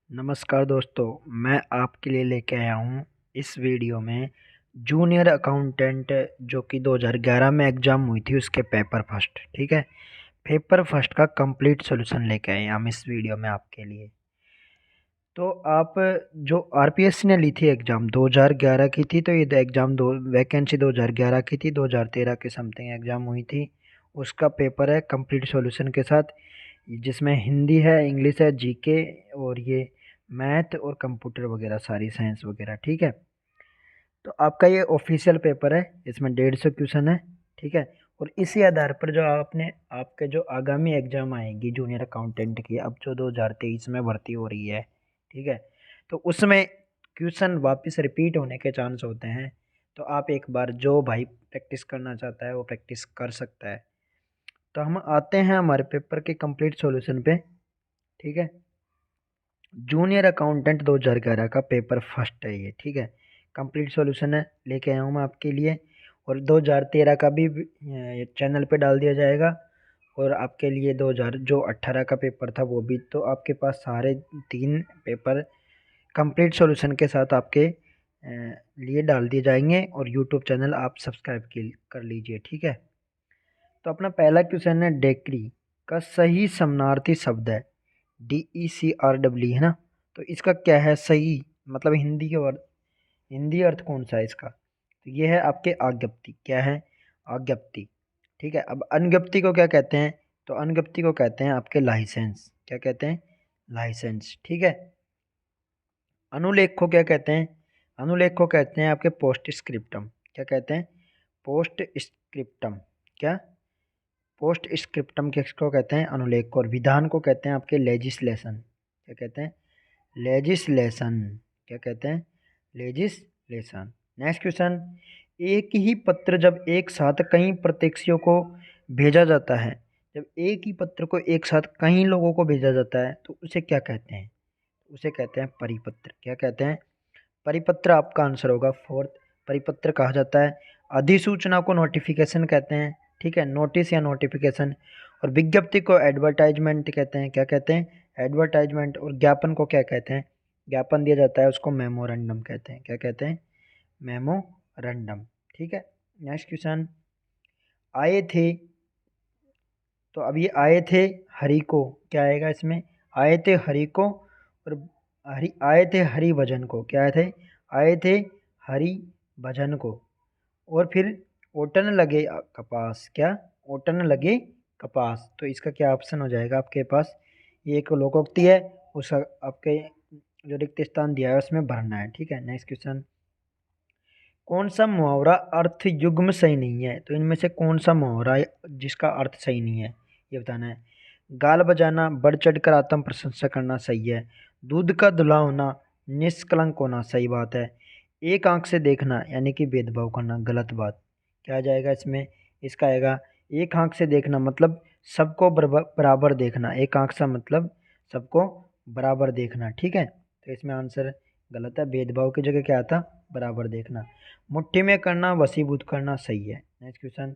नमस्कार दोस्तों, मैं आपके लिए लेके आया हूँ इस वीडियो में जूनियर अकाउंटेंट जो कि 2011 में एग्ज़ाम हुई थी उसके पेपर फर्स्ट। ठीक है, पेपर फर्स्ट का कंप्लीट सॉल्यूशन लेके आए हैं हम इस वीडियो में आपके लिए। तो आप जो आरपीएससी ने ली थी एग्ज़ाम 2011 की थी, तो ये एग्ज़ाम दो वैकेंसी 2011 की थी, 2013 के समथिंग एग्ज़ाम हुई थी। उसका पेपर है कंप्लीट सॉल्यूशन के साथ, जिसमें हिंदी है, इंग्लिश है, जीके और ये मैथ और कंप्यूटर वगैरह सारी साइंस वगैरह। ठीक है, तो आपका ये ऑफिशियल पेपर है, इसमें 150 क्वेश्चन है। ठीक है, और इसी आधार पर जो आपके जो आगामी एग्जाम आएगी जूनियर अकाउंटेंट की, अब जो 2023 में भर्ती हो रही है, ठीक है, तो उसमें क्वेश्चन वापस रिपीट होने के चांस होते हैं। तो आप एक बार जो भाई प्रैक्टिस करना चाहता है वो प्रैक्टिस कर सकता है। तो हम आते हैं हमारे पेपर के कंप्लीट सॉल्यूशन पे। ठीक है, जूनियर अकाउंटेंट 2011 का पेपर फर्स्ट है ये। ठीक है, कंप्लीट सॉल्यूशन है लेके आया हूँ मैं आपके लिए, और 2013 का भी चैनल पे डाल दिया जाएगा। और आपके लिए 2018 का पेपर था वो भी, तो आपके पास सारे तीन पेपर कंप्लीट सॉल्यूशन के साथ आपके लिए डाल दिए जाएंगे, और यूट्यूब चैनल आप सब्सक्राइब कर लीजिए। ठीक है, तो अपना पहला क्वेश्चन है, डेकरी का सही समानार्थी शब्द है, DECRW है ना, तो इसका क्या है सही मतलब हिंदी अर्थ कौन सा है इसका? तो ये है आपके आज्ञप्ति। क्या है? आज्ञप्ति। ठीक है, अब अनज्ञप्ति को क्या कहते हैं? तो अनज्ञप्ति को कहते हैं आपके लाइसेंस। क्या कहते हैं? लाइसेंस। ठीक है, अनुलेख को क्या कहते हैं? अनुलेख को कहते हैं आपके पोस्ट स्क्रिप्टम। क्या कहते हैं? पोस्ट स्क्रिप्टम। क्या? पोस्ट स्क्रिप्टम किसको कहते हैं? अनुलेख को। और विधान को कहते हैं आपके लेजिस्लेशन। क्या कहते हैं? लेजिस्लेशन। क्या कहते हैं? लेजिस्लेशन। नेक्स्ट क्वेश्चन, एक ही पत्र जब एक साथ कई प्रत्याशियों को भेजा जाता है, जब एक ही पत्र को एक साथ कई लोगों को भेजा जाता है तो उसे क्या कहते हैं? उसे कहते हैं परिपत्र। क्या कहते हैं? परिपत्र आपका आंसर होगा फोर्थ। परिपत्र कहा जाता है। अधिसूचना को नोटिफिकेशन कहते हैं। ठीक है, नोटिस या नोटिफिकेशन। और विज्ञप्ति को एडवर्टाइजमेंट कहते हैं। क्या कहते हैं? एडवर्टाइजमेंट। और ज्ञापन को क्या कहते हैं? ज्ञापन दिया जाता है उसको मेमोरेंडम कहते हैं। क्या कहते हैं? मेमोरेंडम। ठीक है, नेक्स्ट क्वेश्चन, आए थे, तो अब ये आए थे हरि को, क्या आएगा इसमें? आए थे हरि को, और हरि आए थे हरि भजन को। क्या आए थे? आए थे हरि भजन को। और फिर ओटन लगे कपास। क्या? ओटन लगे कपास। तो इसका क्या ऑप्शन हो जाएगा आपके पास? ये एक लोकोक्ति है, उस आपके जो रिक्त स्थान दिया है उसमें भरना है। ठीक है, नेक्स्ट क्वेश्चन, कौन सा मुहावरा अर्थ युग्म सही नहीं है? तो इनमें से कौन सा मुहावरा है जिसका अर्थ सही नहीं है, ये बताना है। गाल बजाना, बढ़ चढ़ कर आत्म प्रशंसा करना सही है। दूध का धुला होना, निष्कलंक होना सही बात है। एक आंख से देखना यानी कि भेदभाव करना गलत बात। क्या आ जाएगा इसमें? इसका आएगा एक आंख से देखना मतलब सबको बराबर देखना। एक आंख से मतलब सबको बराबर देखना। ठीक है, तो इसमें आंसर गलत है, भेदभाव की जगह क्या आता? बराबर देखना। मुट्ठी में करना, वशीभूत करना सही है। नेक्स्ट क्वेश्चन,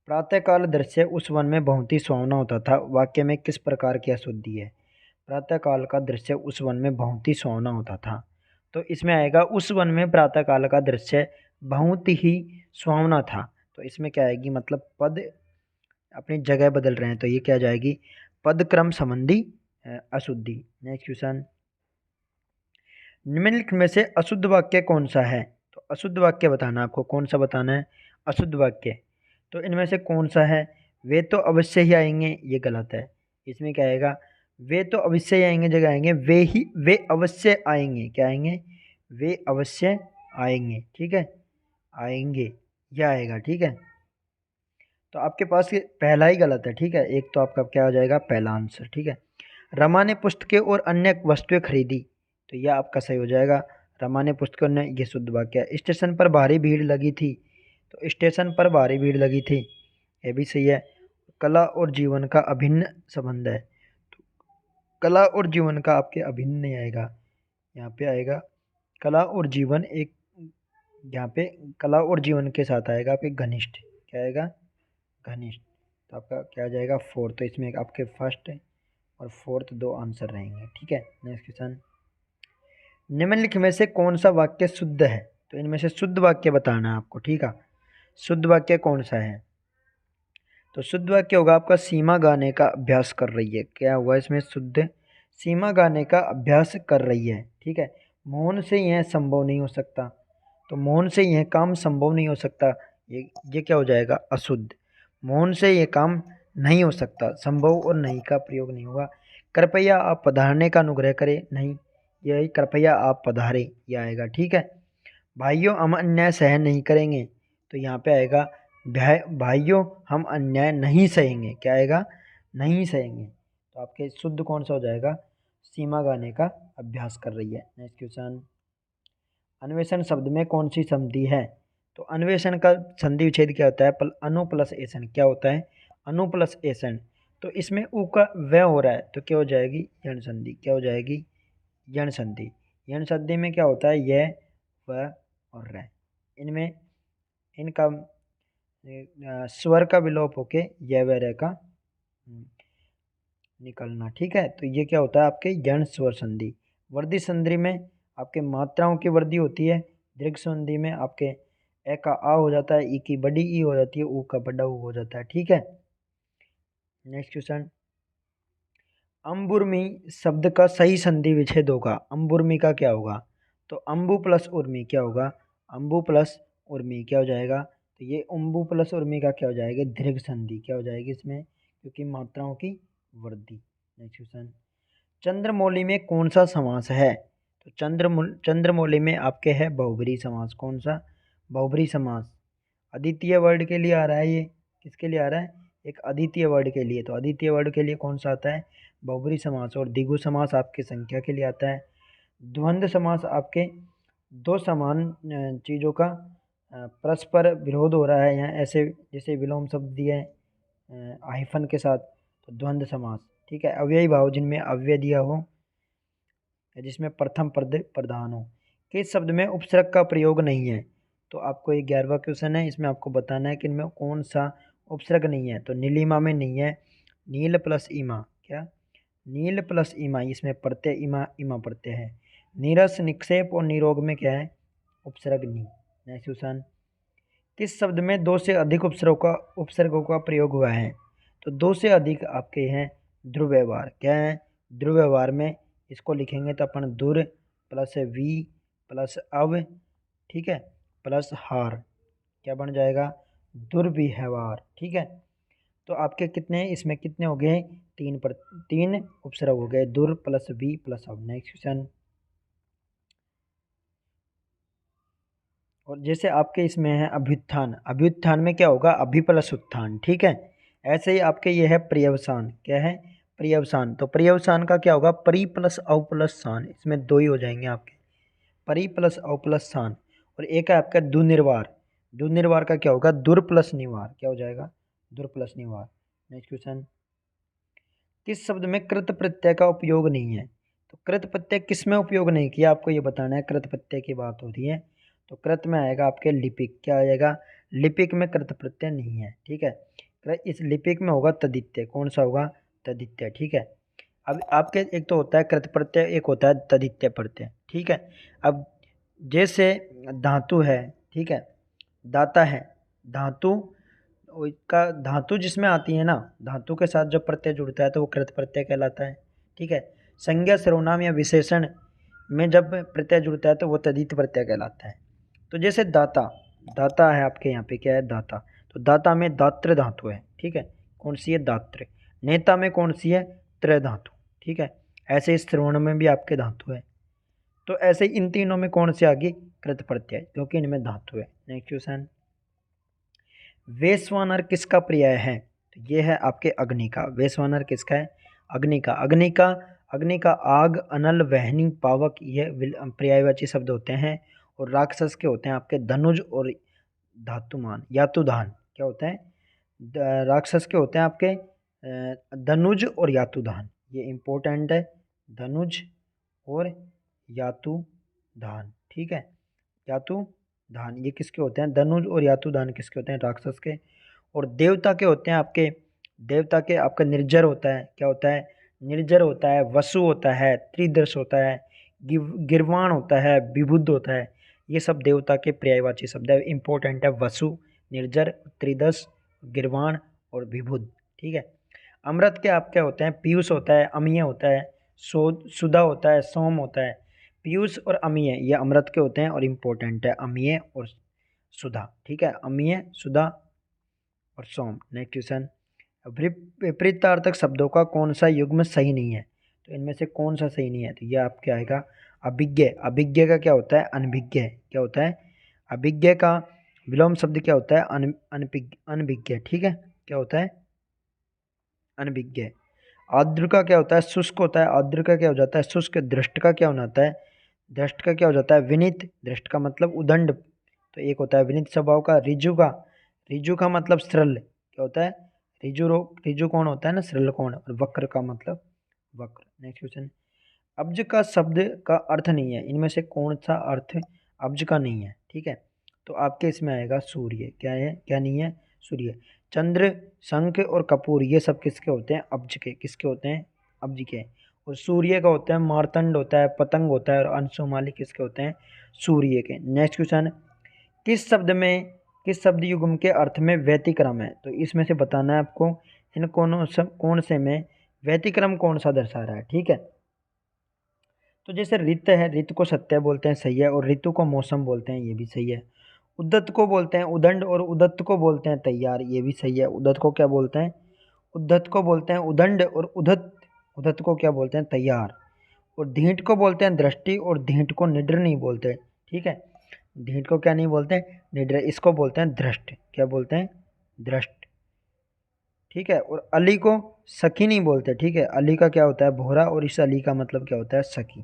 प्रातःकाल दृश्य उस वन में बहुत ही सुहावना होता था, वाक्य में किस प्रकार की अशुद्धि है? प्रातःकाल का दृश्य उस वन में बहुत ही सुहावना होता था, तो इसमें आएगा उस वन में प्रातःकाल का दृश्य बहुत ही सुहावना था। तो इसमें क्या आएगी? मतलब पद अपनी जगह बदल रहे हैं, तो ये क्या जाएगी? पद क्रम संबंधी अशुद्धि। नेक्स्ट क्वेश्चन, निम्नलिखित में से अशुद्ध वाक्य कौन सा है? तो अशुद्ध वाक्य बताना, आपको कौन सा बताना है अशुद्ध वाक्य। तो इनमें से कौन सा है? वे तो अवश्य ही आएंगे, ये गलत है। इसमें क्या आएगा? वे तो अवश्य ही आएंगे जगह आएंगे वे अवश्य आएंगे। क्या आएंगे? वे अवश्य आएंगे। ठीक है, आएंगे यह आएगा। ठीक है, तो आपके पास ये पहला ही गलत है। ठीक है, एक तो आपका क्या हो जाएगा? पहला आंसर। ठीक है, रमा ने पुस्तकें और अन्य वस्तुएं खरीदी, तो यह आपका सही हो जाएगा। रमा ने पुस्तकों ने, ये शुद्ध वाक्य है। स्टेशन पर भारी भीड़ लगी थी, तो स्टेशन पर भारी भीड़ लगी थी, ये भी सही है। कला और जीवन का अभिन्न संबंध है, तो कला और जीवन का आपके अभिन्न नहीं आएगा, यहाँ पे आएगा कला और जीवन एक, यहाँ पे कला और जीवन के साथ आएगा आपके घनिष्ठ। क्या आएगा? घनिष्ठ। तो आपका क्या आ जाएगा? फोर। तो इसमें आपके फर्स्ट और फोर्थ 2 आंसर रहेंगे। ठीक है, नेक्स्ट क्वेश्चन, निम्नलिखित में से कौन सा वाक्य शुद्ध है? तो इनमें से शुद्ध वाक्य बताना है आपको। ठीक है, शुद्ध वाक्य कौन सा है? तो शुद्ध वाक्य होगा आपका सीमा गाने का अभ्यास कर रही है। क्या हुआ इसमें? शुद्ध सीमा गाने का अभ्यास कर रही है। ठीक है, मौन से यह संभव नहीं हो सकता, तो मौन से यह काम संभव नहीं हो सकता, ये क्या हो जाएगा? अशुद्ध। मौन से यह काम नहीं हो सकता, संभव और नहीं का प्रयोग नहीं होगा। कृपया आप पधारने का अनुग्रह करें, नहीं, यही कृपया आप पधारे ये आएगा। ठीक है, भाइयों हम अन्याय सहन नहीं करेंगे, तो यहाँ पे आएगा भाइयों हम अन्याय नहीं सहेंगे। क्या आएगा? नहीं सहेंगे। तो आपके शुद्ध कौन सा हो जाएगा? सीमा गाने का अभ्यास कर रही है। नेक्स्ट क्वेश्चन, अन्वेषण शब्द में कौन सी संधि है? तो अन्वेषण का संधि विच्छेद क्या होता है? अनु प्लस एसन। क्या होता है? अनु प्लस एसन। तो इसमें उ का व हो रहा है, तो क्या हो जाएगी? यण संधि। क्या हो जाएगी? यण संधि। यण संधि में क्या होता है? यह, व और र, इनमें इनका स्वर का विलोप होके य व र का निकलना। ठीक है, तो ये क्या होता है? आपके यण स्वर संधि। वर्धी संधि में आपके मात्राओं की वृद्धि होती है। दीर्घ संधि में आपके ए का आ हो जाता है, ई की बड़ी ई हो जाती है, ऊ का बड़ा ऊ हो जाता है। ठीक है, नेक्स्ट क्वेश्चन, अम्बुर्मी शब्द का सही संधि विच्छेद होगा। अम्बुर्मी का क्या होगा? तो अम्बु प्लस उर्मी क्या होगा? अम्बु प्लस उर्मी क्या हो जाएगा? तो ये अम्बु प्लस उर्मी का क्या हो जाएगा? दीर्घ संधि। क्या हो जाएगी इसमें? क्योंकि मात्राओं की वृद्धि। नेक्स्ट क्वेश्चन, चंद्रमौली में कौन सा समास है? तो चंद्रमौली में आपके है बहुब्री समास। कौन सा? बहुब्री समास। अद्वितीय वर्ड के लिए आ रहा है ये। किसके लिए आ रहा है? एक अद्वितीय वर्ड के लिए। तो अद्वितीय वर्ड के लिए कौन सा आता है? बहुब्री समास। और द्विगु समास आपकी संख्या के लिए आता है। द्वंद्व समास आपके दो समान चीज़ों का परस्पर विरोध हो रहा है यहाँ, ऐसे जैसे विलोम शब्द दिया है हाइफन के साथ, तो द्वंद्व समास। ठीक है, अव्ययी भाव जिनमें अव्यय दिया हो, जिसमें प्रथम पद प्रधान हो। किस शब्द में उपसर्ग का प्रयोग नहीं है? तो आपको ये 11वां क्वेश्चन है, इसमें आपको बताना है कि इनमें कौन सा उपसर्ग नहीं है। तो नीलिमा में नहीं है। नील प्लस ईमा। क्या? नील प्लस ईमा, इसमें प्रत्यय ईमा ईमा प्रत्यय है। नीरस निक्षेप और निरोग में क्या है? उपसर्ग नहीं। नेक्स्ट क्वेश्चन, किस शब्द में दो से अधिक उपसर्गों का प्रयोग हुआ है? तो दो से अधिक आपके हैं ध्रुव व्यवहार। क्या है? ध्रुव व्यवहार में इसको लिखेंगे तो अपन दुर प्लस वी प्लस अव, ठीक है, प्लस हार, क्या बन जाएगा? दुर्व्यवहार। ठीक है, तो आपके कितने इसमें कितने हो गए? तीन उपसर्ग हो गए, दुर प्लस वी प्लस अव। नेक्स्ट क्वेश्चन, और जैसे आपके इसमें है अभ्युत्थान। अभ्युत्थान में क्या होगा? अभि प्लस उत्थान। ठीक है, ऐसे ही आपके ये है पर्यवसान। क्या है? पर्यवसान। तो पर्यवसान का क्या होगा? परि प्लस अव प्लस सान, इसमें दो ही हो जाएंगे आपके, परि प्लस अव प्लस सान। और एक है आपका दुर्निर्वार। दुर्निर्वार का क्या होगा? दुर प्लस निवार। क्या हो जाएगा? दुर प्लस निवार। नेक्स्ट क्वेश्चन, किस शब्द में कृत प्रत्यय का उपयोग नहीं है? तो कृत प्रत्यय किस में उपयोग नहीं किया आपको ये बताना है। कृत प्रत्यय की बात होती है तो कृत में आएगा आपके लिपिक। क्या आ जाएगा? लिपिक में कृत प्रत्यय नहीं है। ठीक है, इस लिपिक में होगा तदित्य। कौन सा होगा? तदित्य। ठीक है, अब आपके एक तो होता है कृत प्रत्यय, एक होता है तदित्य प्रत्यय। ठीक है, अब जैसे धातु है, ठीक है, दाता है, धातु, का धातु जिसमें आती है ना, धातु के साथ जब प्रत्यय जुड़ता है तो वो कृत प्रत्यय कहलाता है। ठीक है, संज्ञा सर्वनाम या विशेषण में जब प्रत्यय जुड़ता है तो वो तदित प्रत्यय कहलाता है। तो जैसे दाता, दाता है आपके यहाँ पे, क्या है? दाता। तो दाता में दात्र धातु है। ठीक है, कौन सी है? दात्र। नेता में कौन सी है? त्र धातु। ठीक है, ऐसे इस श्रवण में भी आपके धातु है। तो ऐसे इन तीनों में कौन सी आ गई? कृत प्रत्यय, क्योंकि इनमें धातु है। नेक्स्ट क्वेश्चन, वैश्वानर किसका पर्याय है? तो ये है आपके अग्नि का। वैश्वानर किसका है? अग्नि का। अग्नि का आग, अनल, वहनी, पावक, ये पर्यायवाची शब्द होते हैं। और राक्षस के होते हैं आपके धनुज और धातुमान, यातुधान। क्या होते हैं? राक्षस के होते हैं आपके धनुज और यातुधान। ये इंपॉर्टेंट है, धनुज और यातुधान। ठीक है, यातुधान ये किसके होते हैं? धनुज और यातुधान किसके होते हैं? राक्षस के। और देवता के होते हैं आपके, देवता के आपका निर्जर होता है। क्या होता है? निर्जर होता है, वसु होता है, त्रिदर्श होता है, गिरवाण होता है, विबुद्ध होता है। ये सब देवता के पर्यायवाची शब्द है। इंपॉर्टेंट है वसु, निर्जर, त्रिदश, गिरवाण और विबुद्ध। ठीक है। अमृत के आप क्या होते हैं? पीयूष होता है, अमीय होता है, सुधा होता है, सोम होता है। पीयूष और अमीय ये अमृत के होते हैं और इम्पोर्टेंट है अमीय और सुधा। ठीक है, अमीय, सुधा और सोम। नेक्स्ट क्वेश्चन, विपरीतार्थक शब्दों का कौन सा युग्म सही नहीं है? तो इनमें से कौन सा सही नहीं है? तो ये आपके आएगा अभिज्ञ। अभिज्ञ का क्या होता है? अनभिज्ञ। क्या होता है? अभिज्ञ का विलोम शब्द क्या होता है? अनभिज्ञ। ठीक है, क्या होता है? अनभिज्ञ। आर्द्र का क्या होता है? शुष्क होता है। आर्द्र का क्या हो जाता है? शुष्क। दृष्ट का क्या होना होता है? दृष्ट का क्या हो जाता है? विनीत। दृष्ट का मतलब उदंड, तो एक होता है विनीत स्वभाव का। ऋजु का मतलब सरल। क्या होता है? ऋजु कौन होता है ना? सरल कौन। और वक्र का मतलब वक्र। नेक्स्ट क्वेश्चन, अब्ज का शब्द का अर्थ नहीं है, इनमें से कौन सा अर्थ अब्ज का नहीं है? ठीक है, तो आपके इसमें आएगा सूर्य। क्या है? क्या नहीं है? सूर्य। चंद्र, शंख और कपूर ये सब किसके होते हैं? अब्ज के। किसके होते हैं? अब्ज के। और सूर्य का होता है मार्तंड होता है, पतंग होता है और अंशुमाली किसके होते हैं? सूर्य के। नेक्स्ट क्वेश्चन, किस शब्द युग्म के अर्थ में व्यतिक्रम है? तो इसमें से बताना है आपको इन कौन से में व्यतिक्रम कौन सा दर्शा रहा है। ठीक है, तो जैसे रित है, रित को सत्य बोलते हैं, सही है। और ऋतु को मौसम बोलते हैं, ये भी सही है। उद्दत को बोलते हैं उदंड और उदत्त को बोलते हैं तैयार, ये भी सही है। उद्दत को क्या बोलते हैं? उद्दत को बोलते हैं उदंड और उदत्त को क्या बोलते हैं? तैयार। और धींट को बोलते हैं दृष्टि और धींट को निड्र नहीं बोलते। ठीक है, धींट को क्या नहीं बोलते हैं? निड्र। इसको बोलते हैं दृष्ट। क्या बोलते हैं? दृष्ट। ठीक है, और अली को सखी नहीं बोलते। ठीक है, अली का क्या होता है? भोरा। और इस अली का मतलब क्या होता है? सखी।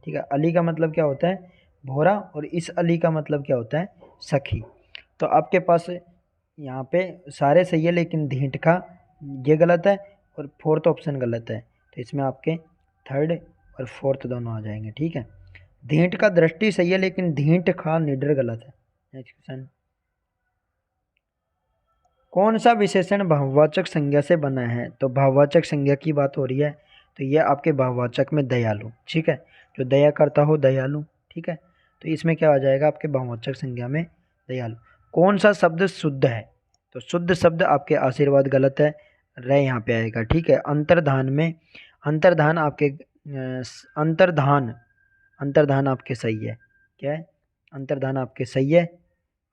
ठीक है, अली का मतलब क्या होता है? भोरा। और इस अली का मतलब क्या होता है? सखी। तो आपके पास यहाँ पे सारे सही है, लेकिन धींट का ये गलत है और फोर्थ ऑप्शन गलत है। तो इसमें आपके थर्ड और फोर्थ दोनों आ जाएंगे। ठीक है, धींट का दृष्टि सही है, लेकिन धींट खा निडर गलत है। नेक्स्ट क्वेश्चन, कौन सा विशेषण भाववाचक संज्ञा से बना है? तो भाववाचक संज्ञा की बात हो रही है, तो ये आपके भाववाचक में दयालु। ठीक है, जो दया करता हो, दयालु। ठीक है, तो इसमें क्या आ जाएगा आपके भाववाचक संज्ञा में? दयालु। कौन सा शब्द शुद्ध है? तो शुद्ध शब्द आपके आशीर्वाद गलत है, रह यहाँ पे आएगा। ठीक है, अंतर्धान में अंतर्धान आपके अंतर्धान अंतर्धान आपके सही है। क्या है? अंतर्धान आपके सही है।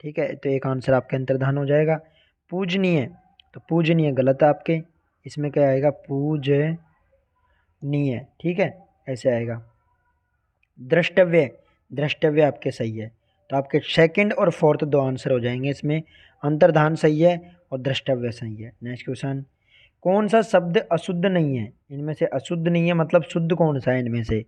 ठीक है, तो एक आंसर आपके अंतर्धान हो जाएगा। पूजनीय, तो पूजनीय गलत है आपके। इसमें क्या आएगा? पूजनीय। ठीक है, ऐसे आएगा। द्रष्टव्य, द्रष्टव्य आपके सही है। तो आपके सेकंड और फोर्थ दो आंसर हो जाएंगे इसमें। अंतर्धान सही है और द्रष्टव्य सही है। नेक्स्ट क्वेश्चन, कौन सा शब्द अशुद्ध नहीं है? इनमें से अशुद्ध नहीं है मतलब शुद्ध कौन सा है इनमें से?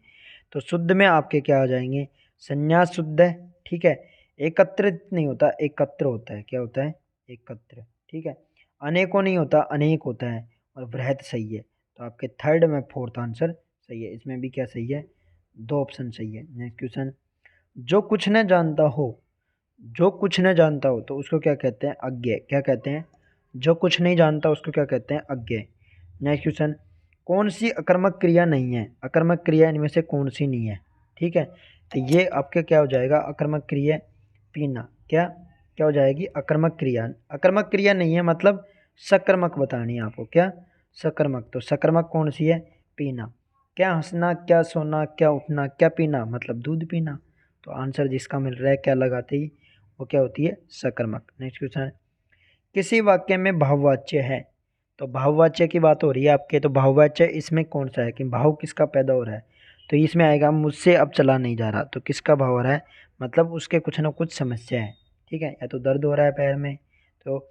तो शुद्ध में आपके क्या आ जाएंगे? संन्यास शुद्ध है। ठीक है, एकत्रित नहीं होता, एकत्र होता है। क्या होता है? एकत्र। ठीक है, अनेकों नहीं होता, अनेक होता है। और वृहत सही है। तो आपके थर्ड में फोर्थ आंसर सही है। इसमें भी क्या सही है? दो ऑप्शन सही है। नेक्स्ट क्वेश्चन, जो कुछ न जानता हो, जो कुछ न जानता हो तो उसको क्या कहते हैं? अज्ञ। क्या कहते हैं? जो कुछ नहीं जानता उसको क्या कहते हैं? अज्ञ। नेक्स्ट क्वेश्चन, कौन सी अकर्मक क्रिया नहीं है? अकर्मक क्रिया इनमें से कौन सी नहीं है? ठीक है, तो ये आपके क्या हो जाएगा? अकर्मक क्रिया पीना। क्या क्या हो जाएगी? अकर्मक क्रिया। अकर्मक क्रिया नहीं है मतलब सकर्मक बतानी है आपको। क्या? सकर्मक। तो सकर्मक कौन सी है? पीना। क्या हंसना, क्या सोना, क्या उठना, क्या पीना, मतलब दूध पीना। तो आंसर जिसका मिल रहा है क्या लगाते ही, वो क्या होती है? सकर्मक। नेक्स्ट क्वेश्चन, किसी वाक्य में भाववाच्य है? तो भाववाच्य की बात हो रही है आपके, तो भाववाच्य इसमें कौन सा है कि भाव किसका पैदा हो रहा है? तो इसमें आएगा मुझसे अब चला नहीं जा रहा। तो किसका भाव हो रहा है? मतलब उसके कुछ ना कुछ समस्या है। ठीक है, या तो दर्द हो रहा है पैर में, तो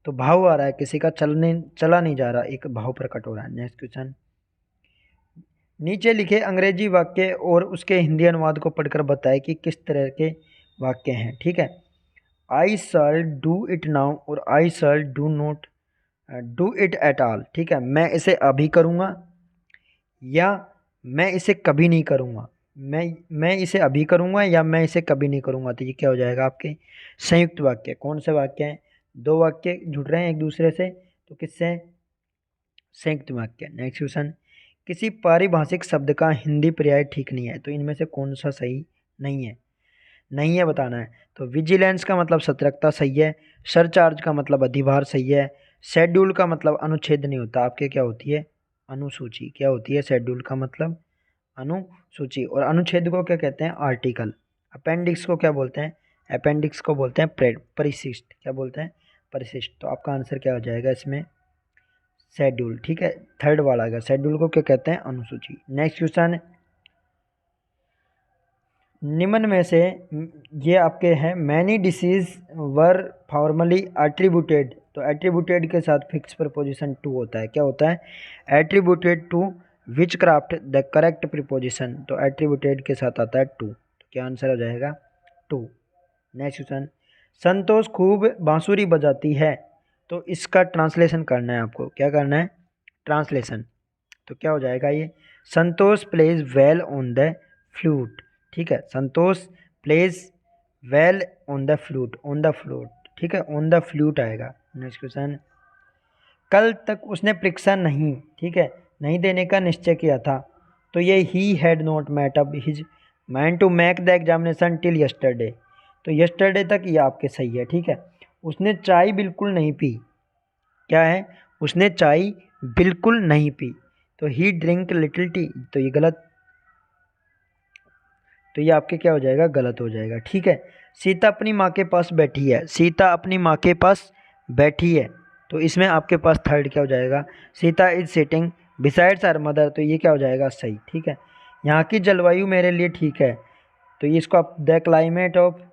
तो भाव आ रहा है किसी का चला नहीं जा रहा, एक भाव प्रकट हो रहा है। नेक्स्ट क्वेश्चन, नीचे लिखे अंग्रेजी वाक्य और उसके हिंदी अनुवाद को पढ़कर बताएं कि किस तरह के वाक्य हैं। ठीक है, I shall do it now और I shall do not do it at all. ठीक है, मैं इसे अभी करूँगा या मैं इसे कभी नहीं करूँगा। मैं इसे अभी करूँगा या मैं इसे कभी नहीं करूँगा। तो ये क्या हो जाएगा आपके? संयुक्त वाक्य। कौन से वाक्य हैं? दो वाक्य जुड़ रहे हैं एक दूसरे से, तो किससे? संयुक्त वाक्य। नेक्स्ट क्वेश्चन, किसी पारिभाषिक शब्द का हिंदी पर्याय ठीक नहीं है, तो इनमें से कौन सा सही नहीं है, नहीं है बताना है। तो विजिलेंस का मतलब सतर्कता सही है, सरचार्ज का मतलब अधिभार सही है, शेड्यूल का मतलब अनुच्छेद नहीं होता, आपके क्या होती है, अनुसूची। क्या होती है शेड्यूल का मतलब, अनुसूची। और अनुच्छेद को क्या कहते हैं, आर्टिकल। अपेंडिक्स को क्या बोलते हैं, अपेंडिक्स को बोलते हैं परिशिष्ट। क्या बोलते हैं, परिशिष्ट। तो आपका आंसर क्या हो जाएगा इसमें, शेड्यूल। ठीक है, थर्ड वाला आएगा, शेड्यूल को क्या कहते हैं, अनुसूची। नेक्स्ट क्वेश्चन, निम्न में से ये आपके हैं, मैनी डिसीज वर फॉर्मली एट्रीब्यूटेड। तो एट्रीब्यूटेड के साथ फिक्स प्रपोजिशन टू होता है। क्या होता है, attributed to which craft the correct preposition. तो एट्रीब्यूटेड के साथ आता है टू, तो क्या आंसर हो जाएगा, टू। नेक्स्ट क्वेश्चन, संतोष खूब बांसुरी बजाती है। तो इसका ट्रांसलेशन करना है आपको, क्या करना है, ट्रांसलेशन। तो क्या हो जाएगा ये, Santosh plays well on the flute. ठीक है, Santosh plays well on the flute, on the flute. ठीक है, ऑन द फ्लूट आएगा। नेक्स्ट क्वेश्चन, कल तक उसने परीक्षा नहीं, ठीक है, नहीं देने का निश्चय किया था। तो ये ही had not made up his mind to make the examination till yesterday. तो यस्टरडे तक ये आपके सही है। ठीक है, उसने चाय बिल्कुल नहीं पी। क्या है, उसने चाय बिल्कुल नहीं पी। तो ही ड्रिंक लिटिल टी, तो ये गलत, तो ये आपके क्या हो जाएगा, गलत हो जाएगा। ठीक है, सीता अपनी माँ के पास बैठी है। सीता अपनी माँ के पास बैठी है, तो इसमें आपके पास थर्ड क्या हो जाएगा, Sita is sitting besides her mother. तो ये क्या हो जाएगा, सही। ठीक है, यहाँ की जलवायु मेरे लिए ठीक है। तो ये इसको आप the climate of,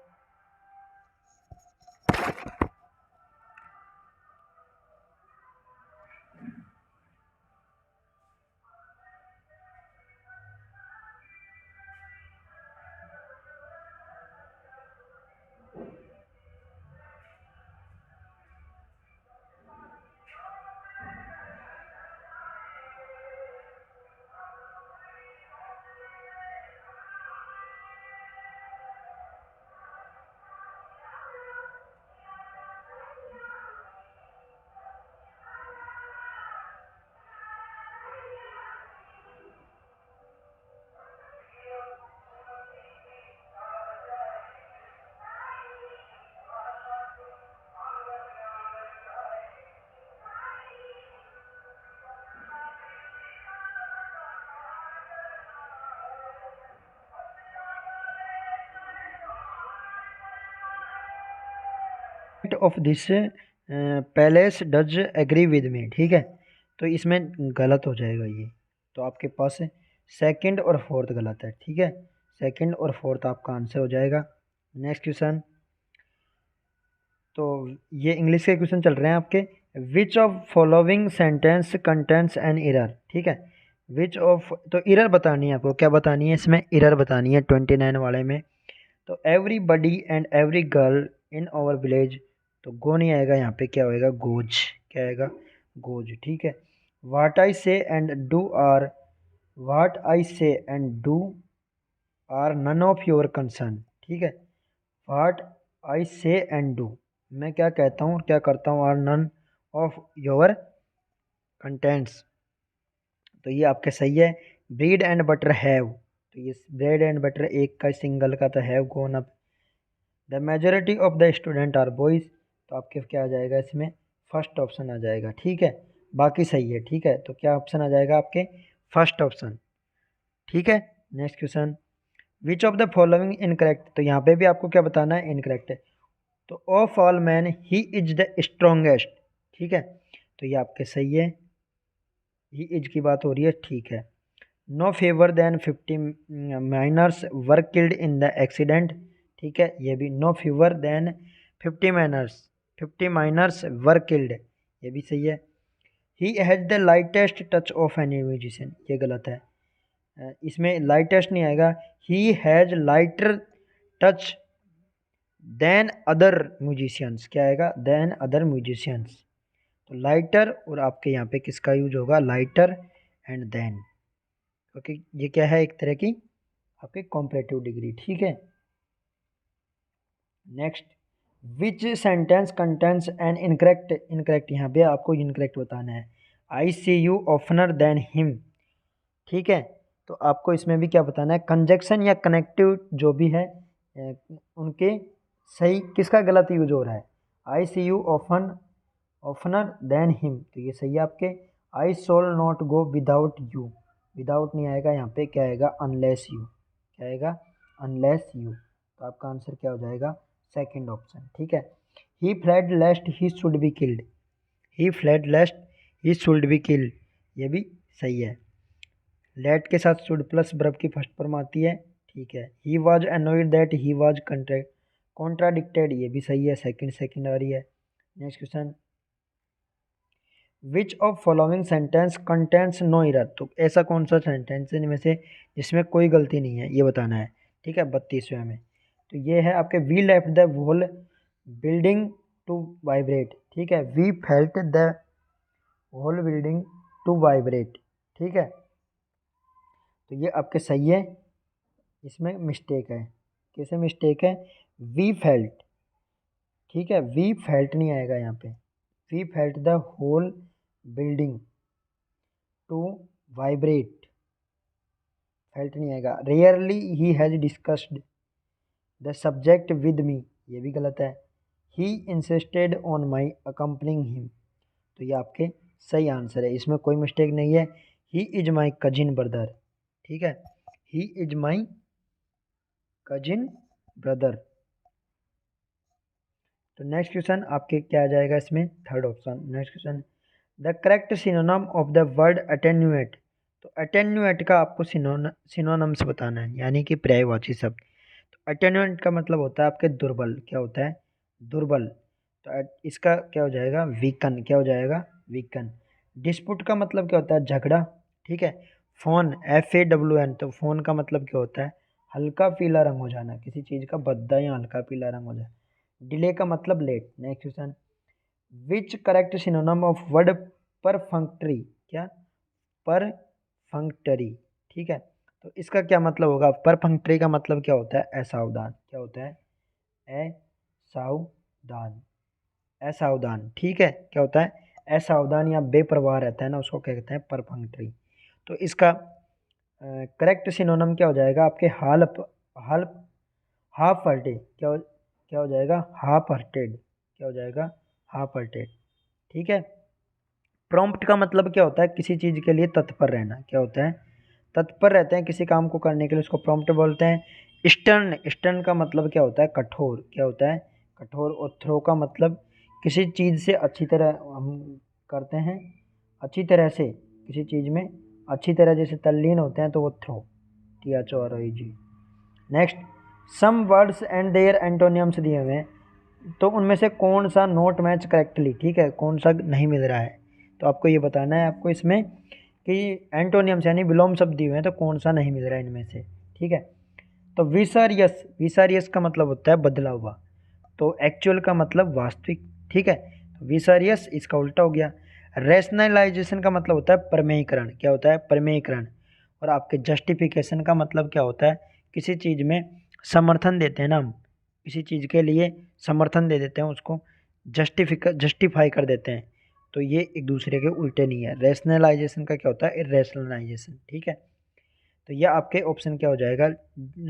of this palace does agree with me. ठीक है, तो इसमें गलत हो जाएगा ये। तो आपके पास सेकंड और फोर्थ गलत है। ठीक है, सेकंड और फोर्थ आपका आंसर हो जाएगा। नेक्स्ट क्वेश्चन, तो ये इंग्लिश के क्वेश्चन चल रहे हैं आपके। विच of following sentence contents an error. ठीक है, विच ऑफ, तो एरर बतानी है आपको, क्या बतानी है इसमें, एरर बतानी है 29 वाले में। तो everybody and every girl in our village, तो गो नहीं आएगा, यहाँ पे क्या होएगा, गोज। क्या आएगा, गोज। ठीक है, what I say and do are, what I say and do are none of your concern. ठीक है, what I say and do, मैं क्या कहता हूँ क्या करता हूँ, are none of your contents. तो ये आपके सही है। ब्रेड एंड बटर हैव, तो ये ब्रेड एंड बटर एक का सिंगल का, तो have gone up. The majority of the student are boys, तो आपके क्या आ जाएगा इसमें, फर्स्ट ऑप्शन आ जाएगा। ठीक है, बाकी सही है। ठीक है, तो क्या ऑप्शन आ जाएगा आपके, फर्स्ट ऑप्शन। ठीक है, next question, which of the following incorrect. तो यहाँ पे भी आपको क्या बताना है, इनकरेक्ट है। तो of all man he is the strongest. ठीक है, तो ये आपके सही है, ही इज की बात हो रही है। ठीक है, no fewer than 50 miners were killed in the accident. ठीक है, ये भी no fewer than 50 miners were killed, ये भी सही है। He has the lightest touch of any musician, ये गलत है। इसमें लाइटेस्ट नहीं आएगा, he has lighter touch than other musicians. क्या आएगा, देन अदर म्यूजिशियंस। तो लाइटर और आपके यहाँ पे किसका यूज होगा, लाइटर एंड देन, क्योंकि ये क्या है, एक तरह की आपके कॉम्परेटिव डिग्री। ठीक है, next, which sentence contents an incorrect. Incorrect यहाँ पे आपको इनकरेक्ट बताना है। I see you ऑफनर than him, ठीक है। तो आपको इसमें भी क्या बताना है, कंजक्शन या कनेक्टिव जो भी है उनके सही किसका गलत यूज हो रहा है। I see you often oftener than him, तो ये सही है आपके। I shall not go without you, without नहीं आएगा यहाँ पे, क्या आएगा, अनलेस यू, क्या आएगा, अनलेस यू। तो आपका आंसर क्या हो जाएगा, सेकंड ऑप्शन। ठीक है। He fled lest he should be killed, he fled lest he should be killed, ये भी सही है। लेट के साथ शुड प्लस वर्ब की फर्स्ट फॉर्म आती है। ठीक है। He was annoyed that he was contradicted, ये भी सही है, सेकंड सेकंड आ रही है। Next question, which of following sentence contents no error, तो ऐसा कौन सा सेंटेंस है इनमें से जिसमें कोई गलती नहीं है, ये बताना है। ठीक है। 32वें में तो ये है आपके, we left the whole building to vibrate. ठीक है। We felt the whole building to vibrate. ठीक है। तो ये आपके सही है, इसमें मिस्टेक है। कैसे मिस्टेक है, वी फेल्ट, ठीक है, वी फेल्ट नहीं आएगा यहाँ पे, we felt the whole building to vibrate, felt नहीं आएगा। Rarely he has discussed the subject with me, ये भी गलत है। He insisted on my accompanying him, तो ये आपके सही आंसर है, इसमें कोई मिस्टेक नहीं है। He is my cousin brother. ठीक है। He is my cousin brother. तो नेक्स्ट क्वेश्चन आपके क्या आ जाएगा इसमें, third option. Next question, the correct synonym of the word attenuate, तो अटेन्यूएट का आपको सिनोनम्स बताना है, यानी कि पर्यायवाची शब्द। तो अटेन्यूएट का मतलब होता है आपके दुर्बल, क्या होता है, दुर्बल। तो इसका क्या हो जाएगा, वीकन, क्या हो जाएगा, वीकन। डिस्प्यूट का मतलब क्या होता है, झगड़ा। ठीक है। फोन, FAWN, तो फोन का मतलब क्या होता है, हल्का पीला रंग हो जाना, किसी चीज़ का भद्दा या हल्का पीला रंग हो जाए। डिले का मतलब late. Next question, which correct synonym of word perfunctory, क्या, परफंक्टरी। ठीक है। तो इसका क्या मतलब होगा, परफंक्टरी का मतलब क्या होता है, असावधान, क्या होता है, असावधान, असावधान। ठीक है। क्या होता है, असावधान या बेपरवाह रहता है ना, उसको क्या कहते हैं, परफंक्टरी। तो इसका करेक्ट सिनोनम क्या हो जाएगा आपके, हाल हाफ हर्टेड, क्या हो जाएगा, हाफ हर्टेड, क्या हो जाएगा, हाफ हर्टेड। ठीक है। प्रॉम्प्ट का मतलब क्या होता है, किसी चीज़ के लिए तत्पर रहना, क्या होता है, तत्पर रहते हैं किसी काम को करने के लिए, उसको प्रॉम्प्ट बोलते हैं। स्टर्न, स्टर्न का मतलब क्या होता है, कठोर, क्या होता है, कठोर। और थ्रो का मतलब किसी चीज़ से अच्छी तरह हम करते हैं, अच्छी तरह से किसी चीज़ में अच्छी तरह जैसे तल्लीन होते हैं, तो वो throw, THROEG। Next, some words and their antonyms दिए हुए हैं, तो उनमें से कौन सा नोट मैच करेक्टली, ठीक है, कौन सा नहीं मिल रहा है। तो आपको ये बताना है आपको इसमें कि एंटोनियम्स यानी विलोम शब्द दिए हुए हैं, तो कौन सा नहीं मिल रहा है इनमें से। ठीक है। तो विसरियस, विसरियस का मतलब होता है बदला हुआ, तो एक्चुअल का मतलब वास्तविक। ठीक है। तो विसरियस इसका उल्टा हो गया। रैशनलाइजेशन का मतलब होता है प्रमेयीकरण, क्या होता है, प्रमेयीकरण। और आपके जस्टिफिकेशन का मतलब क्या होता है, किसी चीज़ में समर्थन देते हैं ना हम, किसी चीज़ के लिए समर्थन दे देते हैं, उसको जस्टिफाई कर देते हैं। तो ये एक दूसरे के उल्टे नहीं है। रैशनलाइजेशन का क्या होता है, इरेशनलाइजेशन। ठीक है। तो यह आपके ऑप्शन क्या हो जाएगा,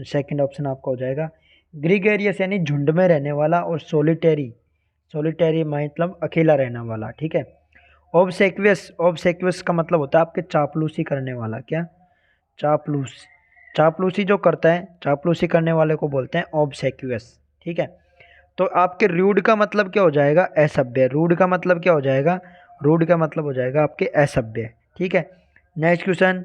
सेकंड ऑप्शन आपका हो जाएगा। ग्रीगेरियस यानी झुंड में रहने वाला, और सोलिटेरी, सोलिटेरी मतलब अकेला रहने वाला। ठीक है। ऑब्सेक्वियस, ऑब्सेक्वियस का मतलब होता है आपके चापलूसी करने वाला, क्या, चापलूस, चापलूसी जो करता है, चापलूसी करने वाले को बोलते हैं ऑब्सेक्वियस। ठीक है। तो आपके रूड का मतलब क्या हो जाएगा, असभ्य। रूड का मतलब क्या हो जाएगा, रूड का मतलब हो जाएगा आपके असभ्य। ठीक है। नेक्स्ट क्वेश्चन,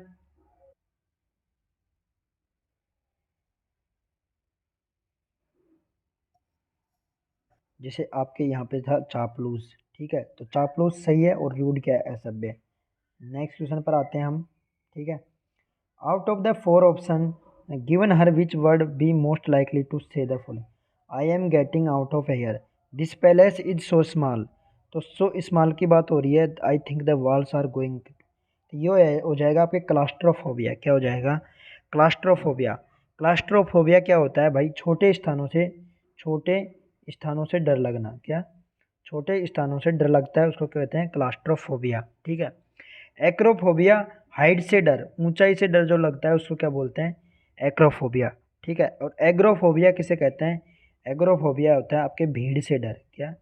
जैसे आपके यहाँ पे था चापलूस। ठीक है। तो चापलूस सही है, और रूड क्या है, असभ्य। नेक्स्ट क्वेश्चन पर आते हैं हम। ठीक है। Out of the four option given here which word be most likely to say the following, I am getting out of here, this palace is so small, तो सो स्मॉल की बात हो रही है। I think the walls are going, ये हो जाएगा आपके क्लास्ट्रोफोबिया, क्या हो जाएगा, क्लास्ट्रोफोबिया। क्लास्ट्रोफोबिया क्या होता है भाई, छोटे स्थानों से डर लगना, क्या, छोटे स्थानों से डर लगता है, उसको कहते हैं क्लास्ट्रोफोबिया। ठीक है। एक्रोफोबिया हाइट से डर, ऊंचाई से डर जो लगता है उसको क्या बोलते हैं, एक्रोफोबिया। ठीक है, और एग्रोफोबिया किसे कहते हैं, एग्रोफोबिया होता है आपके भीड़ से डर, क्या,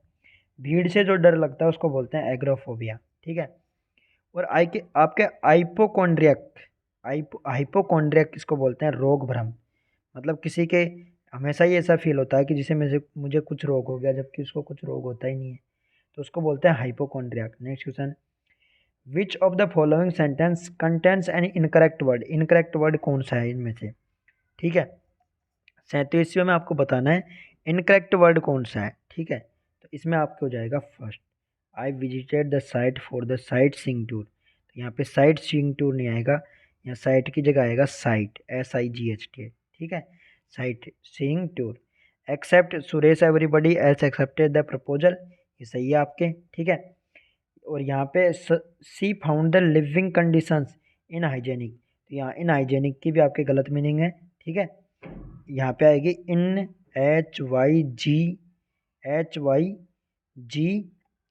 भीड़ से जो डर लगता है उसको बोलते हैं एग्रोफोबिया। ठीक है, और आपके हाइपोकॉन्ड्रियक, हाइपोकॉन्ड्रियक किसको बोलते हैं, रोग भ्रम। मतलब किसी के हमेशा ही ऐसा फील होता है कि जिसे मुझे मुझे कुछ रोग हो गया, जबकि उसको कुछ रोग होता ही नहीं है, तो उसको बोलते हैं hypochondriac. Next question, which of the following sentence contains an incorrect word, incorrect word कौन सा है इनमें से। ठीक है, 37वें में आपको बताना है इनकरेक्ट वर्ड कौन सा है। ठीक है, तो इसमें आपको हो जाएगा first, I visited the site for the site seeing tour. तो यहाँ पे साइट सीइंग टूर नहीं आएगा, यहाँ साइट की जगह आएगा साइट, SIGHT। ठीक है, sight seeing tour. Except Suresh everybody else accepted the proposal, ये सही है आपके। ठीक है, और यहाँ पे she found the living conditions in hygienic, तो यहाँ इन हाइजेनिक की भी आपके गलत मीनिंग है। ठीक है, यहाँ पे आएगी इन, HYG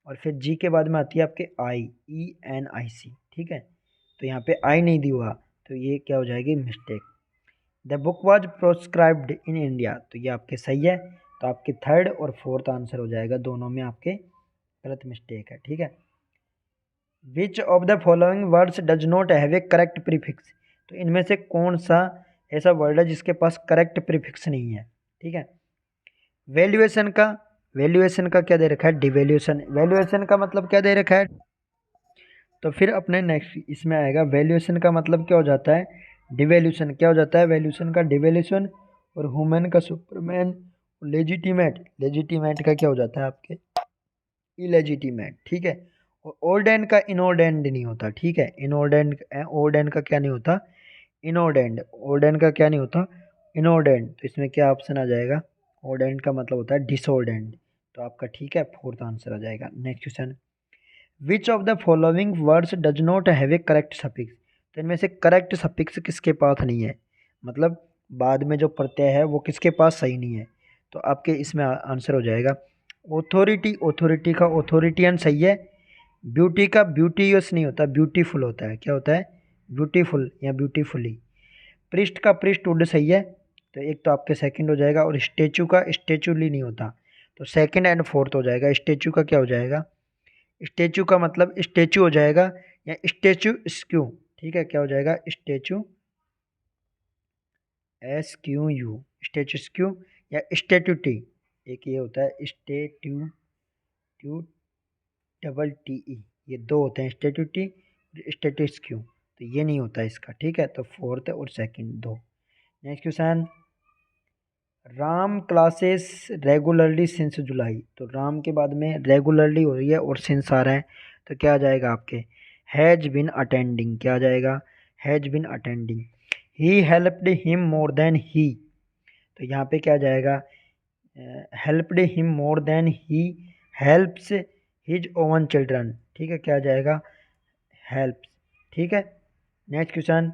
और फिर जी के बाद में आती है आपके ENIC। ठीक है, तो यहाँ पे आई नहीं दी हुआ, तो ये क्या हो जाएगी, mistake. The book was proscribed in India, तो ये आपके सही है, तो आपके थर्ड और फोर्थ आंसर हो जाएगा, दोनों में आपके गलत मिस्टेक है। ठीक है, विच of the following words does not have A correct prefix, तो इनमें से कौन सा ऐसा वर्ड है जिसके पास करेक्ट प्रीफिक्स नहीं है। ठीक है, वैल्यूएशन का, वैल्यूएशन का क्या दे रखा है, डिवैल्यूएशन, वैल्यूएशन का मतलब क्या दे रखा है, तो फिर अपने नेक्स्ट इसमें आएगा वैल्यूएशन का मतलब क्या हो जाता है, डिवैल्यूशन क्या हो जाता है, वैल्यूएशन का डिवैल्यूशन, और ह्यूमन का सुपरमैन, लेजिटिमेट, लेजिटिमेट का क्या हो जाता है आपके, इलेजिटिमेट। ठीक है, और ऑर्डेंड का इनऑर्डेंड नहीं होता। ठीक है, इनऑर्डेंड, ऑर्डेंड का क्या नहीं होता, इनऑर्डेंड, ऑर्डेंड का क्या नहीं होता, इनऑर्डेंड। तो इसमें क्या ऑप्शन आ जाएगा, ऑर्डेंड का मतलब होता है डिसऑर्डेंड, तो आपका ठीक है फोर्थ आंसर आ जाएगा। Next question, which of the following words does not have A correct suffix, तो इनमें से करेक्ट सफिक्स किसके पास नहीं है, मतलब बाद में जो प्रत्यय है वो किसके पास सही नहीं है, तो आपके इसमें आंसर हो जाएगा ऑथोरिटी, ऑथोरिटी का ऑथोरिटियन सही है, ब्यूटी का ब्यूटीयस नहीं होता, ब्यूटीफुल होता है, क्या होता है, ब्यूटीफुल या ब्यूटीफुली। पृष्ठ का पृष्ठवुड सही है, तो एक तो आपके सेकंड हो जाएगा, और स्टेचू का स्टेचुली नहीं होता, तो सेकंड एंड फोर्थ हो जाएगा। स्टेचू का क्या हो जाएगा, स्टेचू का मतलब स्टेचू हो जाएगा, या स्टेचू स्क्यू। ठीक है, क्या हो जाएगा, स्टेचू SQU, स्टेचू स्क्यू, या स्टेटूटी, एक ये होता है स्टेट्यू, ट्यू TTE, ये दो होते हैं, स्टेटूटी, स्टेटिस्क्यू, तो ये नहीं होता इसका। ठीक है, तो फोर्थ और सेकंड दो। Next question, Ram classes regularly since जुलाई, तो राम के बाद में रेगुलरली हो रही है और सिंस आ रहा है, तो क्या आ जाएगा आपके, हैज बिन अटेंडिंग, क्या आ जाएगा, has been attending. He helped him more than he, तो यहाँ पे क्या आ जाएगा, helped him more than he helps his own children. ठीक है, क्या आ जाएगा, हेल्प्स। ठीक है, next question,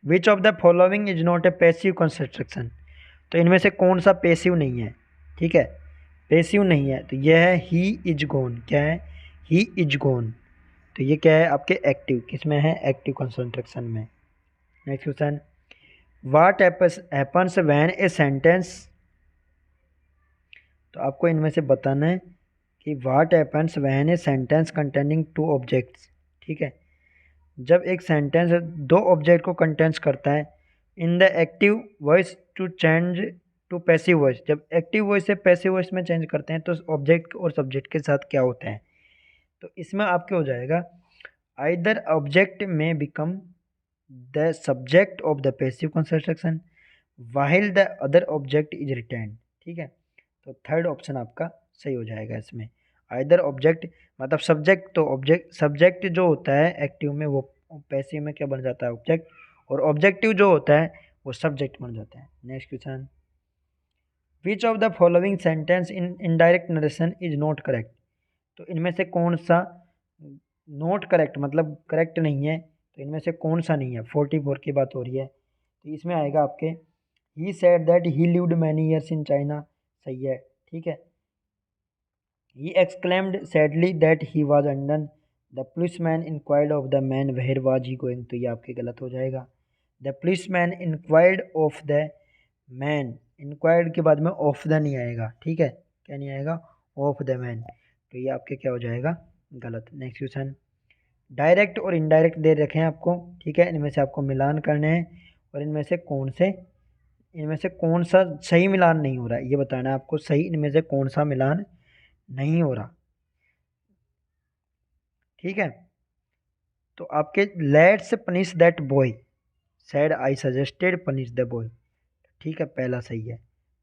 which of the following is not a passive construction, तो इनमें से कौन सा पैसिव नहीं है। ठीक है, पैसिव नहीं है, तो यह है ही इज गोन, क्या है, ही इज गोन, तो ये क्या है आपके एक्टिव, किसमें है, एक्टिव कंस्ट्रक्शन में। Next question, what happens when a sentence, तो आपको इनमें से बताना है कि what happens when a sentence containing two objects. ठीक है, जब एक सेंटेंस दो ऑब्जेक्ट को कंटेंस करता है, in the active voice to change to passive voice, जब एक्टिव वॉइस से पैसिव वॉइस में चेंज करते हैं तो ऑब्जेक्ट और सब्जेक्ट के साथ क्या होता है, तो इसमें आपके हो जाएगा आइदर ऑब्जेक्ट में become the subject of the passive construction वाहिल the other object is retained. ठीक है, तो थर्ड ऑप्शन आपका सही हो जाएगा इसमें, आइदर ऑब्जेक्ट मतलब सब्जेक्ट, तो ऑब्जेक्ट सब्जेक्ट जो होता है एक्टिव में वो पैसिव में क्या बन जाता है, ऑब्जेक्ट, और ऑब्जेक्टिव जो होता है वो सब्जेक्ट बन जाता है। Next question, which of the following sentence in indirect narration is not correct, तो इनमें से कौन सा नॉट करेक्ट मतलब करेक्ट नहीं है, तो इनमें से कौन सा नहीं है, 44 की बात हो रही है, तो इसमें आएगा आपके he said that he lived many years in China, सही है। ठीक है, he exclaimed sadly that he was undone, the policeman inquired of the man where was he going, तो ये आपके गलत हो जाएगा। The policeman inquired of the man, inquired के बाद में ऑफ द नहीं आएगा, ठीक है, क्या नहीं आएगा, ऑफ द मैन, तो ये आपके क्या हो जाएगा, गलत। नेक्स्ट क्वेश्चन, डायरेक्ट और इनडायरेक्ट दे रखे हैं आपको, ठीक है, इनमें से आपको मिलान करने हैं और इनमें से कौन सा सही मिलान नहीं हो रहा है ये बताना है आपको, सही इनमें से कौन सा मिलान नहीं हो रहा, ठीक है। तो आपके let's punish that boy sad I suggested punish the boy, ठीक है, पहला सही है,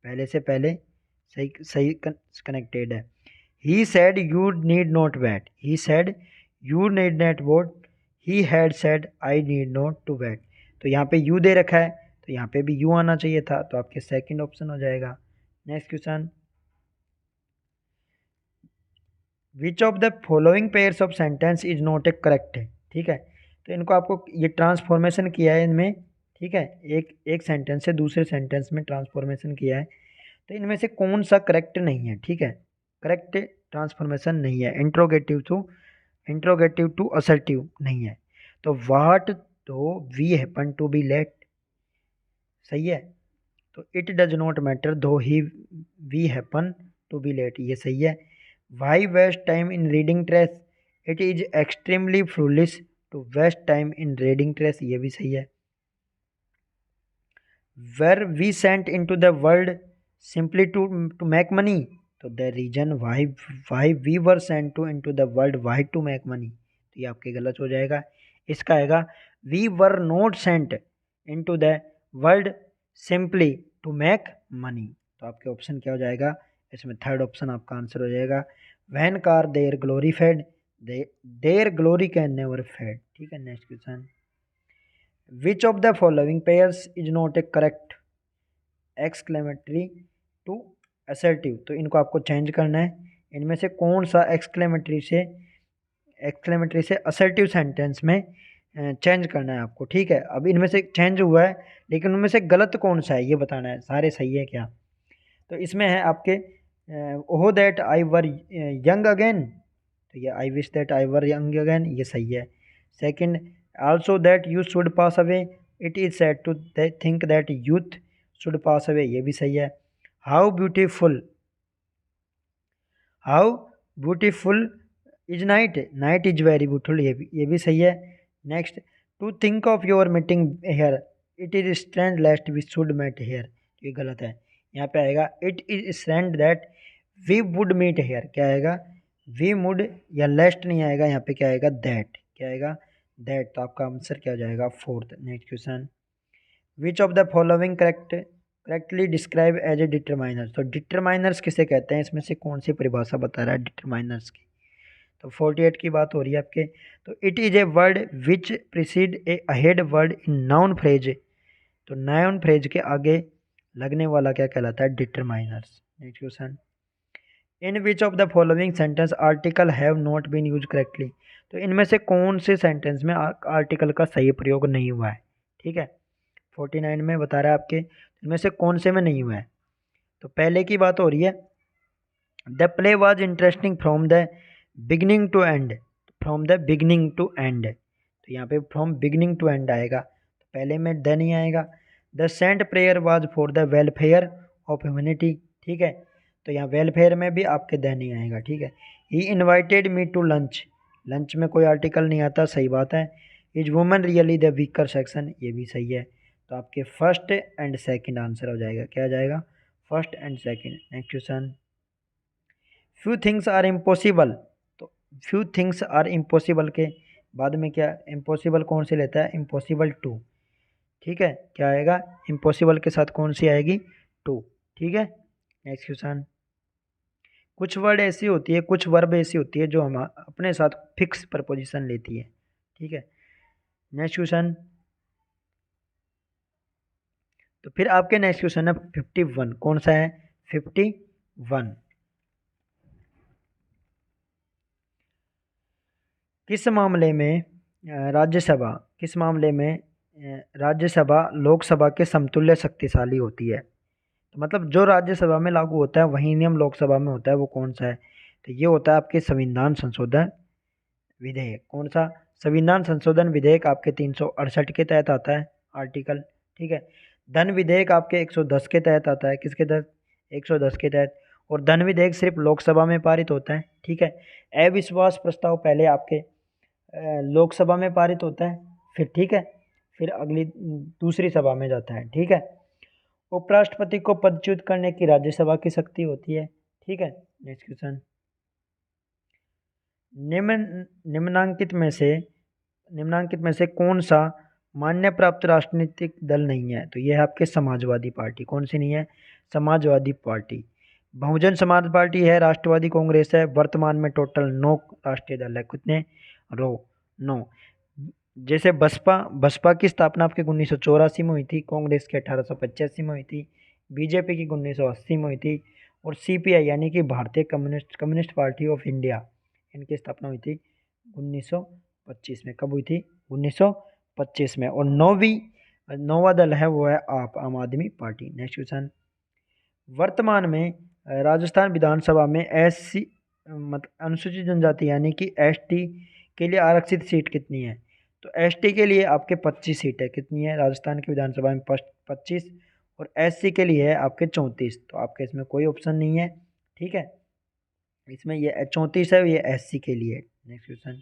पहले से पहले सही सही कनेक्टेड है। He said you need not wait, he said you need not vote, he had said I need not to wait, तो यहाँ पे यू दे रखा है तो यहाँ पे भी यू आना चाहिए था, तो आपके सेकंड ऑप्शन हो जाएगा। Next question, which of the following pairs of sentence is not a correct, ठीक है, तो इनको आपको ये ट्रांसफॉर्मेशन किया है इनमें, ठीक है, एक सेंटेंस से दूसरे सेंटेंस में ट्रांसफॉर्मेशन किया है, तो इनमें से कौन सा करेक्ट नहीं है, ठीक है, करेक्ट ट्रांसफॉर्मेशन नहीं है, इंट्रोगेटिव टू असर्टिव नहीं है, तो व्हाट तो we happen to be late, सही है, तो it does not matter though he we happen to be late, ये सही है। Why waste time in reading trash, it is extremely foolish to waste time in reading trash, ये भी सही है। Were we sent into the world simply to make money, तो the reason why we were sent to into the world Y to make money, तो ये आपके गलत हो जाएगा। इसका आएगा we were not sent into the world simply to make money, तो आपके ऑप्शन क्या हो जाएगा, इसमें थर्ड ऑप्शन आपका आंसर हो जाएगा। When can their glory fade, their glory can never fade, ठीक है। Next question, which of the following pairs is not a correct exclamatory to assertive, तो इनको आपको चेंज करना है, इनमें से कौन सा एक्सक्लेमेटरी से असर्टिव सेंटेंस में चेंज करना है आपको, ठीक है। अब इनमें से चेंज हुआ है लेकिन उनमें से गलत कौन सा है ये बताना है, सारे सही है क्या, तो इसमें है आपके oh that I were young again, तो ये I wish that I were young again, ये सही है। Second, also that you should pass away, it is sad to think that youth should pass away, ये भी सही है। How beautiful is night, night is very beautiful, ये भी सही है। Next, to think of your meeting here, it is strange lest we should met hair, ये गलत है, यहाँ पे आएगा it is strange that we would meet here, क्या आएगा, वी वुड, या लेस्ट नहीं आएगा, यहाँ पे क्या आएगा, दैट, क्या आएगा, दैट, तो आपका आंसर क्या हो जाएगा, fourth. Next question, which of the following correctly describe as a determiner, तो डिटरमाइनर्स किसे कहते हैं, इसमें से कौन सी परिभाषा बता रहा है डिटरमाइनर्स की, तो 48 की बात हो रही है आपके, तो it is a word which precede a ahead word in noun phrase, तो नाउन फ्रेज के आगे लगने वाला क्या कहलाता है, determiners. Next question, in which of the following sentence article have not been use correctly, तो इनमें से कौन से सेंटेंस में आर्टिकल का सही प्रयोग नहीं हुआ है, ठीक है, 49 में बता रहा है आपके, इनमें से कौन से में नहीं हुआ है, तो पहले की बात हो रही है, the play was interesting from the beginning to end, from the beginning to end, तो यहाँ पे फ्रॉम बिगनिंग टू एंड आएगा, तो पहले में द नहीं आएगा। The saint prayer was for the welfare of humanity, ठीक है, तो यहाँ वेलफेयर में भी आपके द नहीं आएगा, ठीक है। He invited me to lunch, lunch में कोई आर्टिकल नहीं आता, सही बात है। Is woman really the weaker section, ये भी सही है, तो आपके फर्स्ट एंड सेकंड आंसर हो जाएगा, क्या आ जाएगा, first and second. Next question, few things are impossible, तो फ्यू थिंग्स आर इम्पॉसिबल के बाद में क्या इम्पॉसिबल कौन से लेता है, इम्पॉसिबल टू, ठीक है, क्या आएगा, इम्पॉसिबल के साथ कौन सी आएगी, टू, ठीक है। नेक्स्ट क्वेश्चन, कुछ वर्ड ऐसी होती है, कुछ वर्ब ऐसी होती है जो हम अपने साथ फिक्स प्रपोजिशन लेती है, ठीक है। नेक्स्ट क्वेश्चन, तो फिर आपके नेक्स्ट क्वेश्चन है 51, कौन सा है, 51, किस मामले में राज्यसभा लोकसभा के समतुल्य शक्तिशाली होती है, तो मतलब जो राज्यसभा में लागू होता है वही नियम लोकसभा में होता है, वो कौन सा है, तो ये होता है आपके संविधान संशोधन विधेयक कौन सा? संविधान संशोधन विधेयक आपके 368 के तहत आता है आर्टिकल, ठीक है। धन विधेयक आपके 110 के तहत आता है, किसके तहत? 110 के तहत। और धन विधेयक सिर्फ लोकसभा में पारित होता है, ठीक है। अविश्वास प्रस्ताव पहले आपके लोकसभा में पारित होता है, फिर ठीक है, फिर अगली दूसरी सभा में जाता है, ठीक है। उपराष्ट्रपति को पदच्युत करने की राज्यसभा की शक्ति होती है, ठीक है। नेक्स्ट क्वेश्चन, निम्नांकित में से कौन सा मान्य प्राप्त राजनीतिक दल नहीं है? तो ये है आपके समाजवादी पार्टी। कौन सी नहीं है? समाजवादी पार्टी। बहुजन समाज पार्टी है, राष्ट्रवादी कांग्रेस है। वर्तमान में टोटल 9 राष्ट्रीय दल है। कितने? 9। जैसे बसपा की स्थापना आपके 1984 में हुई थी, कांग्रेस की 1885 में हुई थी, बीजेपी की 1980 में हुई थी, और सीपीआई यानी कि भारतीय कम्युनिस्ट पार्टी ऑफ इंडिया, इनकी स्थापना हुई थी 1925 में। कब हुई थी? 1925 में। और नौवा दल है वो है आम आदमी पार्टी। नेक्स्ट क्वेश्चन, वर्तमान में राजस्थान विधानसभा में एससी मतलब अनुसूचित जनजाति यानी कि एसटी के लिए आरक्षित सीट कितनी है? तो एसटी के लिए आपके 25 सीट है। कितनी है राजस्थान की विधानसभा में? 25। और एससी के लिए है आपके 34। तो आपके इसमें कोई ऑप्शन नहीं है, ठीक है। इसमें ये 34 है, ये एससी के लिए। नेक्स्ट क्वेश्चन,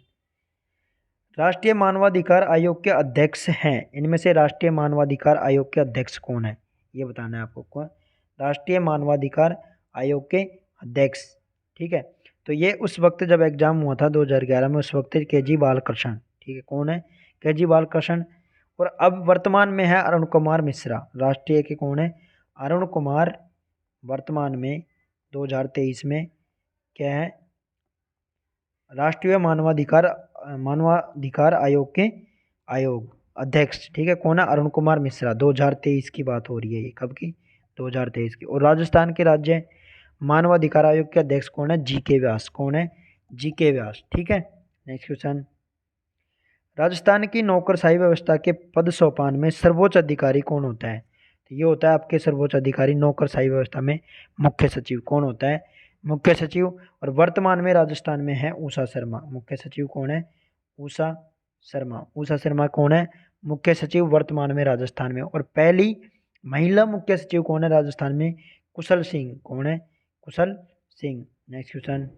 राष्ट्रीय मानवाधिकार आयोग के अध्यक्ष हैं, इनमें से राष्ट्रीय मानवाधिकार आयोग के अध्यक्ष कौन है? ये बताना है आपको। कौन? राष्ट्रीय मानवाधिकार आयोग के अध्यक्ष, ठीक है। तो ये उस वक्त जब एग्जाम हुआ था 2011 में, उस वक्त केजी बालकृष्ण, ठीक है। कौन है? केजी बालकृष्ण। और अब वर्तमान में है अरुण कुमार मिश्रा। राष्ट्रीय के कौन है? अरुण कुमार। वर्तमान में 2023 में क्या है? राष्ट्रीय मानवाधिकार आयोग के अध्यक्ष, ठीक है। कौन है? अरुण कुमार मिश्रा। 2023 की बात हो रही है, ये कब की? 2023 की। और राजस्थान के राज्य मानवाधिकार आयोग के अध्यक्ष कौन है? जीके व्यास। कौन है? जीके व्यास, ठीक है। नेक्स्ट क्वेश्चन, राजस्थान की नौकरशाही व्यवस्था के पद सोपान में सर्वोच्च अधिकारी कौन होता है? तो ये होता है आपके सर्वोच्च अधिकारी नौकरशाही व्यवस्था में मुख्य सचिव। कौन होता है? मुख्य सचिव। और वर्तमान में राजस्थान में है उषा शर्मा। मुख्य सचिव कौन है? उषा शर्मा। उषा शर्मा कौन है? मुख्य सचिव वर्तमान में राजस्थान में। और पहली महिला मुख्य सचिव कौन है राजस्थान में? कुशल सिंह। कौन है? कुशल सिंह। नेक्स्ट क्वेश्चन,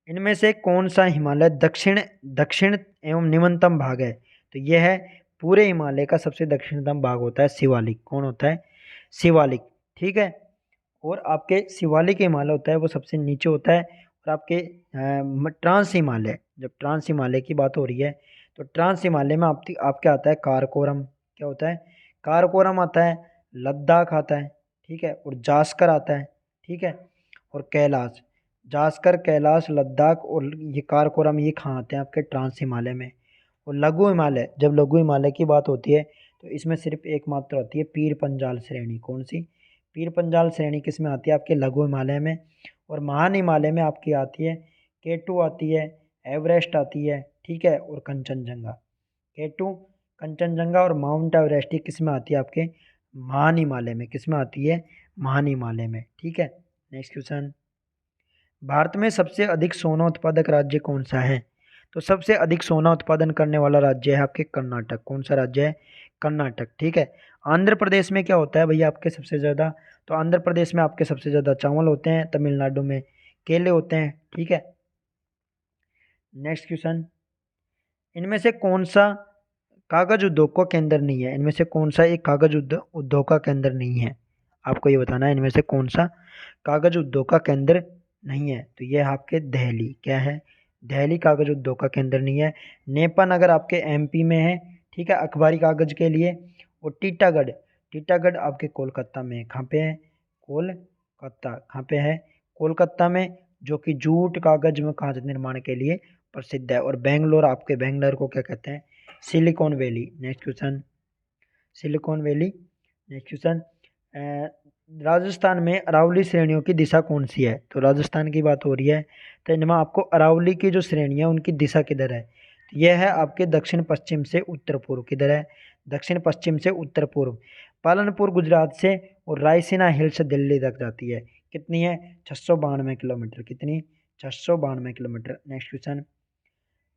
इनमें से कौन सा हिमालय दक्षिण दक्षिण एवं निम्नतम भाग है? तो यह है पूरे हिमालय का सबसे दक्षिणतम भाग होता है शिवालिक। कौन होता है? शिवालिक, ठीक है। और आपके शिवालिक हिमालय होता है वो सबसे नीचे होता है। और आपके ट्रांस हिमालय, जब ट्रांस हिमालय की बात हो रही है तो ट्रांस हिमालय में आपके आता है काराकोरम। क्या होता है? काराकोरम आता है, लद्दाख आता है, ठीक है, और जास्कर आता है, ठीक है, और कैलाश। जास्कर, कैलाश, लद्दाख और ये काराकोरम, ये कहाँ आते हैं? आपके ट्रांस हिमालय में। और लघु हिमालय, जब लघु हिमालय की बात होती है तो इसमें सिर्फ एकमात्र होती है पीर पंजाल श्रेणी। कौन सी? पीर पंजाल श्रेणी किस में आती है? आपके लघु हिमालय में। और महान हिमालय में आपकी आती है केटू आती है, एवरेस्ट आती है, ठीक है, और कंचनजंगा। केटू, कंचनजंगा और माउंट एवरेस्ट किस में आती है? आपके महान हिमालय में। किस में आती है? महान हिमालय में, ठीक है। नेक्स्ट क्वेश्चन, भारत में सबसे अधिक सोना उत्पादक राज्य कौन सा है? तो सबसे अधिक सोना उत्पादन करने वाला राज्य है आपके कर्नाटक। कौन सा राज्य है? कर्नाटक, ठीक है। आंध्र प्रदेश में क्या होता है भैया आपके सबसे ज़्यादा? तो आंध्र प्रदेश में आपके सबसे ज़्यादा चावल होते हैं, तमिलनाडु में केले होते हैं, ठीक है। नेक्स्ट क्वेश्चन, इनमें से कौन सा कागज उद्योग का केंद्र नहीं है? इनमें से कौन सा एक कागज उद्योग का केंद्र नहीं है? आपको ये बताना है इनमें से कौन सा कागज उद्योग का केंद्र नहीं है। तो ये आपके दिल्ली, क्या है? दिल्ली कागज उद्योग का केंद्र नहीं है। नेपानगर आपके एमपी में है, ठीक है, अखबारी कागज के लिए। और टीटागढ़ आपके कोलकाता में है। कहाँ पे है? कोलकाता। कहाँ पे है? कोलकाता में, जो कि जूट कागज में कागज निर्माण के लिए प्रसिद्ध है। और बेंगलोर को क्या कहते हैं? Silicon valley. Next question, silicon valley. Next question, Rajasthan में अरावली श्रेणियों की दिशा कौन सी है? तो राजस्थान की बात हो रही है तो इनमें आपको अरावली की जो श्रेणियाँ है उनकी दिशा किधर है? तो यह है आपके दक्षिण पश्चिम से उत्तर पूर्व। किधर है? दक्षिण पश्चिम से उत्तर पूर्व। पालनपुर गुजरात से और रायसीना हिल्स दिल्ली तक जाती है। कितनी है? 692 किलोमीटर। कितनी? 692 kilometre. Next question,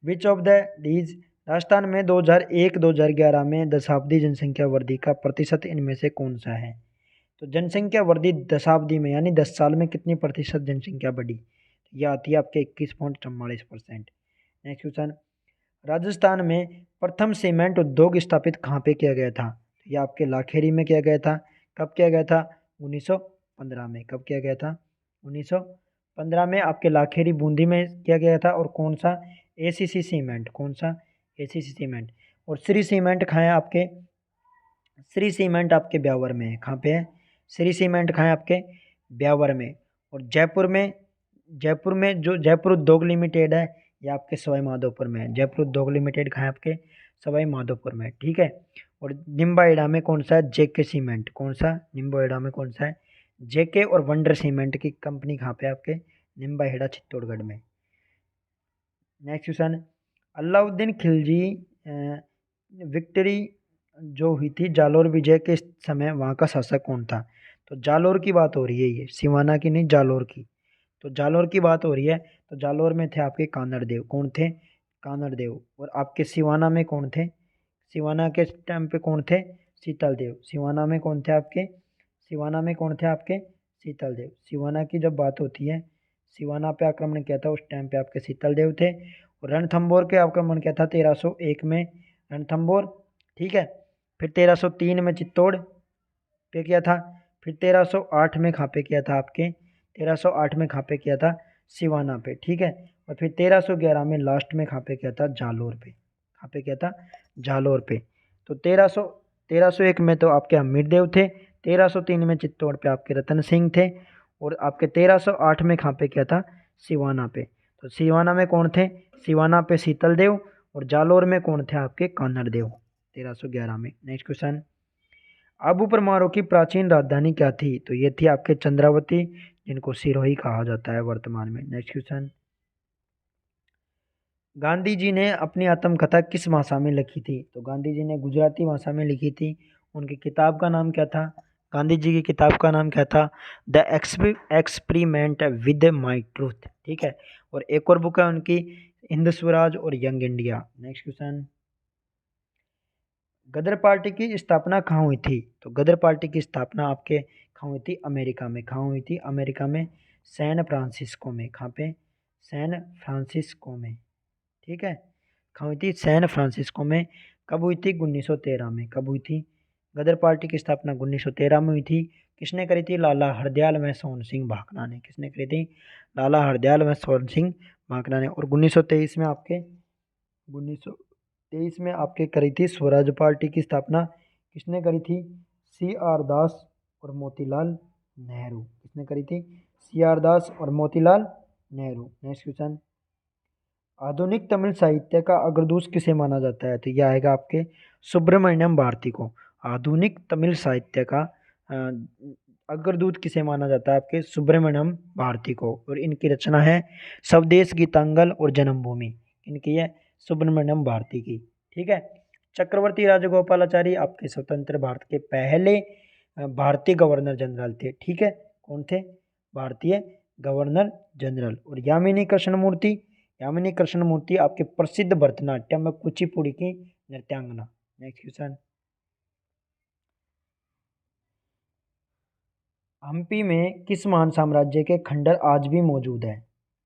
which of the these, Rajasthan में 2001-2011 में दशाब्दी जनसंख्या वृद्धि का प्रतिशत इनमें से कौन सा है? तो जनसंख्या वृद्धि दशाब्दी में यानी 10 साल में कितनी प्रतिशत जनसंख्या बढ़ी? यह आती है आपके 21.44%। नेक्स्ट क्वेश्चन, राजस्थान में प्रथम सीमेंट उद्योग स्थापित कहाँ पे किया गया था? यह आपके लाखेरी में किया गया था। कब किया गया था? 1915 में। कब किया गया था? 1915 में आपके लाखेरी बूंदी में किया गया था। और कौन सा? ACC cement. कौन सा? ACC cement. और श्री सीमेंट कहाँ है आपके? श्री सीमेंट आपके ब्यावर में है। कहाँ पे है? श्री सीमेंट कहाँ है आपके? ब्यावर में। और जयपुर में जो जयपुर उद्योग लिमिटेड है ये आपके सवाई माधोपुर में है। जयपुर उद्योग लिमिटेड कहाँ है आपके? सवाई माधोपुर में। ठीक है। और निम्बाहेड़ा में कौन सा है? जेके सीमेंट। कौन सा? निम्बाहेड़ा में कौन सा है? जेके। और वंडर सीमेंट की कंपनी कहाँ पे आपके? निम्बाहेड़ा चित्तौड़गढ़ में। Next question, Alauddin Khilji victory जो हुई थी जालोर विजय के समय, वहाँ का शासक कौन था? तो जालोर की बात हो रही है, ये सिवाना की नहीं, जालोर की। तो जालोर की बात हो रही है। तो जालोर में थे आपके कानड़ देव। कौन थे? कानड़ देव। और आपके सिवाना में कौन थे? सिवाना के टाइम पे कौन थे? शीतल देव। सिवाना में कौन थे आपके? सिवाना में कौन थे आपके? शीतल देव। सिवाना की जब बात होती है, सिवाना पे आक्रमण किया था उस टाइम पे आपके शीतल देव थे। और रणथंभौर के आक्रमण किया था 1301 में रणथंभौर। ठीक है। फिर 1303 में चित्तौड़ पे किया था। फिर 1308 में कहाँ पे किया था आपके? 1308 में कहाँ पे किया था? सिवाना पे। ठीक है। और फिर 1311 में लास्ट में कहाँ पे किया था? जालोर पे। कहाँ पे किया था? जालोर पे। तो 1301 में तो आपके अमीरदेव थे। 1303 में चित्तौड़ पे आपके रतन सिंह थे। और आपके 1308 में कहाँ पे किया था? सिवाना पे। तो सिवाना में कौन थे? सिवाना पे शीतल देव। और जालोर में कौन थे आपके? कानड़ देव 1311 में। नेक्स्ट क्वेश्चन, आबू परमारों की प्राचीन राजधानी क्या थी? तो ये थी आपके चंद्रावती, जिनको सिरोही कहा जाता है वर्तमान में। नेक्स्ट क्वेश्चन, गांधी जी ने अपनी आत्मकथा किस भाषा में लिखी थी? तो गांधी जी ने गुजराती भाषा में लिखी थी। उनकी किताब का नाम क्या था? गांधी जी की किताब का नाम क्या था? The experiment with my truth. ठीक है। और एक और बुक है उनकी, हिंद स्वराज और यंग इंडिया। नेक्स्ट क्वेश्चन, गदर पार्टी की स्थापना कहाँ हुई थी? तो गदर पार्टी की स्थापना आपके कहाँ हुई थी? अमेरिका में। कहाँ हुई थी? अमेरिका में, सैन फ्रांसिस्को में। कहाँ पे? सैन फ्रांसिस्को में। ठीक है। कहाँ हुई थी? सैन फ्रांसिस्को में। कब हुई थी? 1913 में। कब हुई थी? गदर पार्टी की स्थापना 1913 में हुई थी। किसने करी थी? लाला हरदयाल व सोहन सिंह भाकना ने। किसने करी थी? लाला हरदयाल व सोहन सिंह भाकना ने। और 1923 में आपके 1923 में आपके करी थी स्वराज पार्टी की स्थापना। किसने करी थी? सी आर दास और मोतीलाल नेहरू। किसने करी थी? सी आर दास और मोतीलाल नेहरू। नेक्स्ट क्वेश्चन, आधुनिक तमिल साहित्य का अग्रदूत किसे माना जाता है? तो यह आएगा आपके सुब्रमण्यम भारती को। आधुनिक तमिल साहित्य का अग्रदूत किसे माना जाता है? आपके सुब्रमण्यम भारती को। और इनकी रचना है स्वदेश गीतांजलि और जन्मभूमि। इनकी है सुब्रमण्यम भारती की। ठीक है। चक्रवर्ती राजगोपालाचारी आपके स्वतंत्र भारत के पहले भारतीय गवर्नर जनरल थे। ठीक है। कौन थे? भारतीय गवर्नर जनरल। और यामिनी कृष्णमूर्ति आपके प्रसिद्ध भरतनाट्यम में कुचिपुड़ी की नृत्यांगना। नेक्स्ट क्वेश्चन, हम्पी में किस महान साम्राज्य के खंडर आज भी मौजूद है?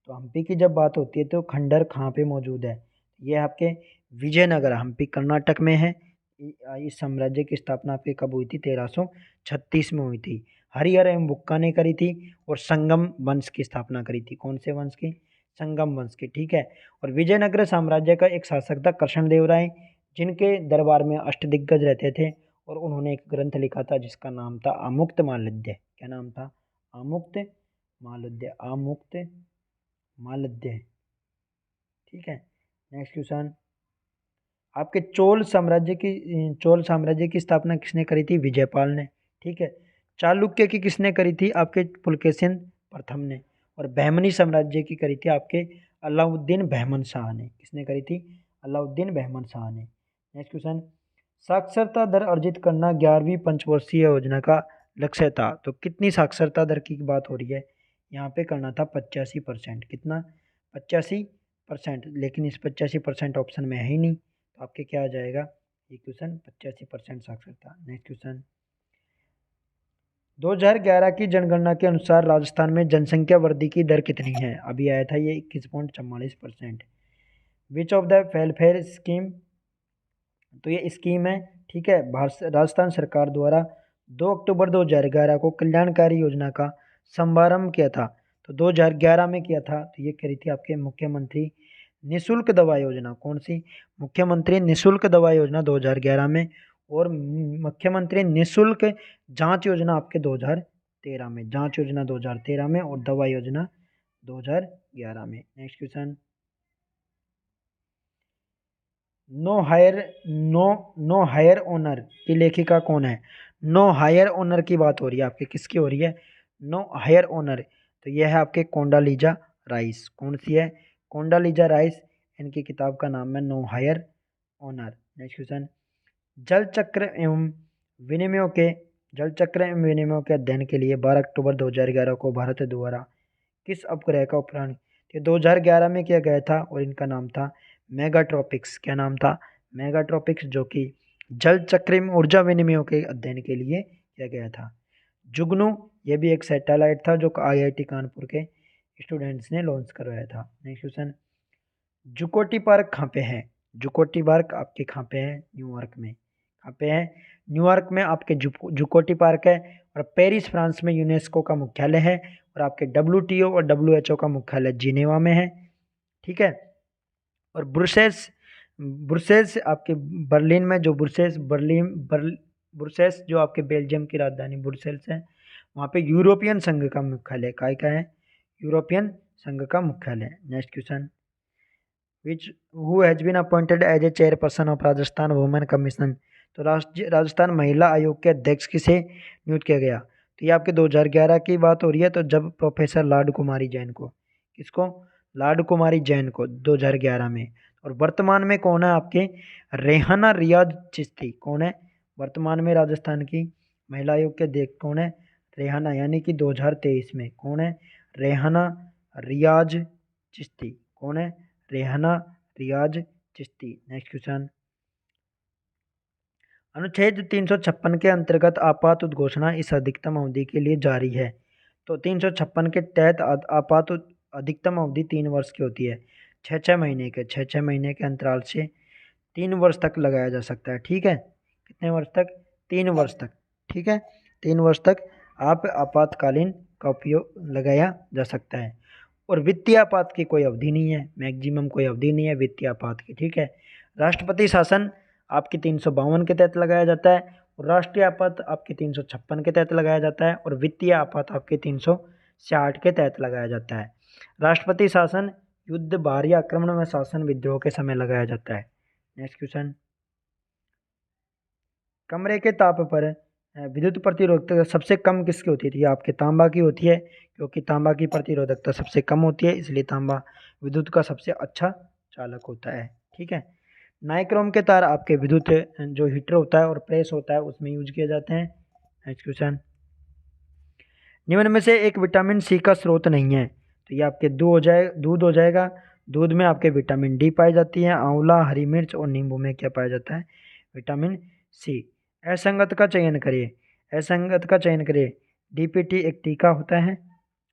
तो हम्पी की जब बात होती है तो खंडर कहाँ पे मौजूद है? ये आपके विजयनगर, हम्पी कर्नाटक में है। इस साम्राज्य की स्थापना आपके कब हुई थी? 1336 में हुई थी। हरिहर एवं बुक्का ने करी थी। और संगम वंश की स्थापना करी थी। कौन से वंश की? संगम वंश की। ठीक है। और विजयनगर साम्राज्य का एक शासक था कृष्णदेव राय, जिनके दरबार में अष्टदिग्गज रहते थे। और उन्होंने एक ग्रंथ लिखा था जिसका नाम था आमुक्त मालद्य। क्या नाम था? आमुक्त मालद्य। आमुक्त मालद्य। ठीक है। नेक्स्ट क्वेश्चन, आपके चोल साम्राज्य की स्थापना किसने करी थी? विजयपाल ने। ठीक है। चालुक्य की किसने करी थी? आपके पुलकेशिन प्रथम ने। और बहमनी साम्राज्य की करी थी आपके अलाउद्दीन बहमन शाह ने। किसने करी थी? अलाउद्दीन बहमन शाह ने। नेक्स्ट क्वेश्चन, साक्षरता दर अर्जित करना 11वीं पंचवर्षीय योजना का लक्ष्य था। तो कितनी साक्षरता दर की बात हो रही है यहाँ पे करना था 85%। कितना? 85%। लेकिन इस 85% ऑप्शन में है ही नहीं, तो आपके क्या आ जाएगा ये क्वेश्चन 85% साक्षरता। नेक्स्ट क्वेश्चन, 2011 की जनगणना के अनुसार राजस्थान में जनसंख्या वृद्धि की दर कितनी है? अभी आया था ये 21.44%। विच ऑफ द वेलफेयर स्कीम, तो ये स्कीम है, ठीक है, राजस्थान सरकार द्वारा 2 अक्टूबर 2011 को कल्याणकारी योजना का शुभारंभ किया था। तो 2011 में किया था, तो ये करी थी आपके मुख्यमंत्री निशुल्क दवा योजना। कौन सी? मुख्यमंत्री निशुल्क दवा योजना 2011 में, और मुख्यमंत्री निशुल्क जांच योजना आपके 2013 में, जांच योजना 2013 में, और दवा योजना 2011 में। Next question, no higher honour की लेखिका कौन है? नो हायर ओनर की बात हो रही है आपके, किसकी हो रही है? नो हायर ओनर, तो यह है आपके कोंडालीजा राइस। कौन सी है? Condoleezza Rice. इनकी किताब का नाम है no higher honour. Next question, जल चक्र एवं विनिमयों के जल चक्र एवं विनिमयों के अध्ययन के लिए 12 अक्टूबर 2011 को भारत द्वारा किस उपग्रह का उपग्रहण 2011 में किया गया था, और इनका नाम था मेगाट्रॉपिक्स। क्या नाम था? मेगाट्रॉपिक्स, जो कि जल चक्र में ऊर्जा विनिमयों के अध्ययन के लिए किया गया था। जुगनू, ये भी एक सैटेलाइट था जो IIT कानपुर के स्टूडेंट्स ने लॉन्च करवाया था। नेक्स्ट क्वेश्चन, जुकोटी पार्क कहाँ पे है? जुकोटी पार्क आपके कहाँ पे है? न्यूयॉर्क में। कहाँ पे है? न्यूयॉर्क में आपके जुकोटी पार्क है। और पेरिस फ्रांस में यूनेस्को का मुख्यालय है। और आपके WTO और WHO का मुख्यालय जिनेवा में है, ठीक है। और ब्रुसेल्स ब्रुसेल्स आपके बर्लिन में, जो ब्रुसेल्स जो आपके बेल्जियम की राजधानी ब्रुसेल्स है, वहाँ पे यूरोपियन संघ का मुख्यालय का है? यूरोपियन संघ का मुख्यालय। Next question, which who has been appointed as a chairperson of Rajasthan women commission, तो राजस्थान महिला आयोग के अध्यक्ष किसे नियुक्त किया गया? तो ये आपके 2011 की बात हो रही है, तो जब प्रोफेसर लाड कुमारी जैन को, किसको? लाड कुमारी जैन को 2011 में। और वर्तमान में कौन है आपके? रेहाना रियाज चिश्ती। कौन है वर्तमान में राजस्थान की महिला आयोग के अध्यक्ष? कौन है? रेहाना, यानी कि 2023 में। कौन है? रेहाना रियाज चिश्ती। कौन है? रेहाना रियाज चिश्ती। नेक्स्ट क्वेश्चन, अनुच्छेद 356 के अंतर्गत आपात उद्घोषणा इस अधिकतम अवधि के लिए जारी है। तो 356 के तहत आपात अधिकतम अवधि 3 वर्ष की होती है। 6 महीने के 6 महीने के अंतराल से 3 वर्ष तक लगाया जा सकता है, ठीक है। कितने वर्ष तक? 3 वर्ष तक, ठीक है। 3 वर्ष तक आप आपातकालीन का उपयोग लगाया जा सकता है। और वित्तीय आपात की कोई अवधि नहीं है, मैक्सिमम कोई अवधि नहीं है वित्तीय आपात की, ठीक है। राष्ट्रपति शासन आपकी 352 के तहत लगाया जाता है, और राष्ट्रीय आपात आपके 356 के तहत लगाया जाता है, और वित्तीय आपात आपके 360 के तहत लगाया जाता है। राष्ट्रपति शासन युद्ध, बाहरी आक्रमण में शासन, विद्रोह के समय लगाया जाता है। नेक्स्ट क्वेश्चन, कमरे के ताप पर विद्युत प्रतिरोधकता सबसे कम किसकी होती है? आपके तांबा की होती है, क्योंकि तांबा की प्रतिरोधकता सबसे कम होती है, इसलिए तांबा विद्युत का सबसे अच्छा चालक होता है, ठीक है। नाइक्रोम के तार आपके विद्युत जो हीटर होता है और प्रेस होता है उसमें यूज किए जाते हैं। नेक्स्ट क्वेश्चन, निम्न में से एक विटामिन सी का स्रोत नहीं है, तो ये आपके दूध हो जाएगा। दूध में आपके विटामिन डी पाई जाती है, आंवला, हरी मिर्च और नींबू में क्या पाया जाता है? Vitamin C. असंगत का चयन करिए, असंगत का चयन करिए। DPT एक टीका होता है,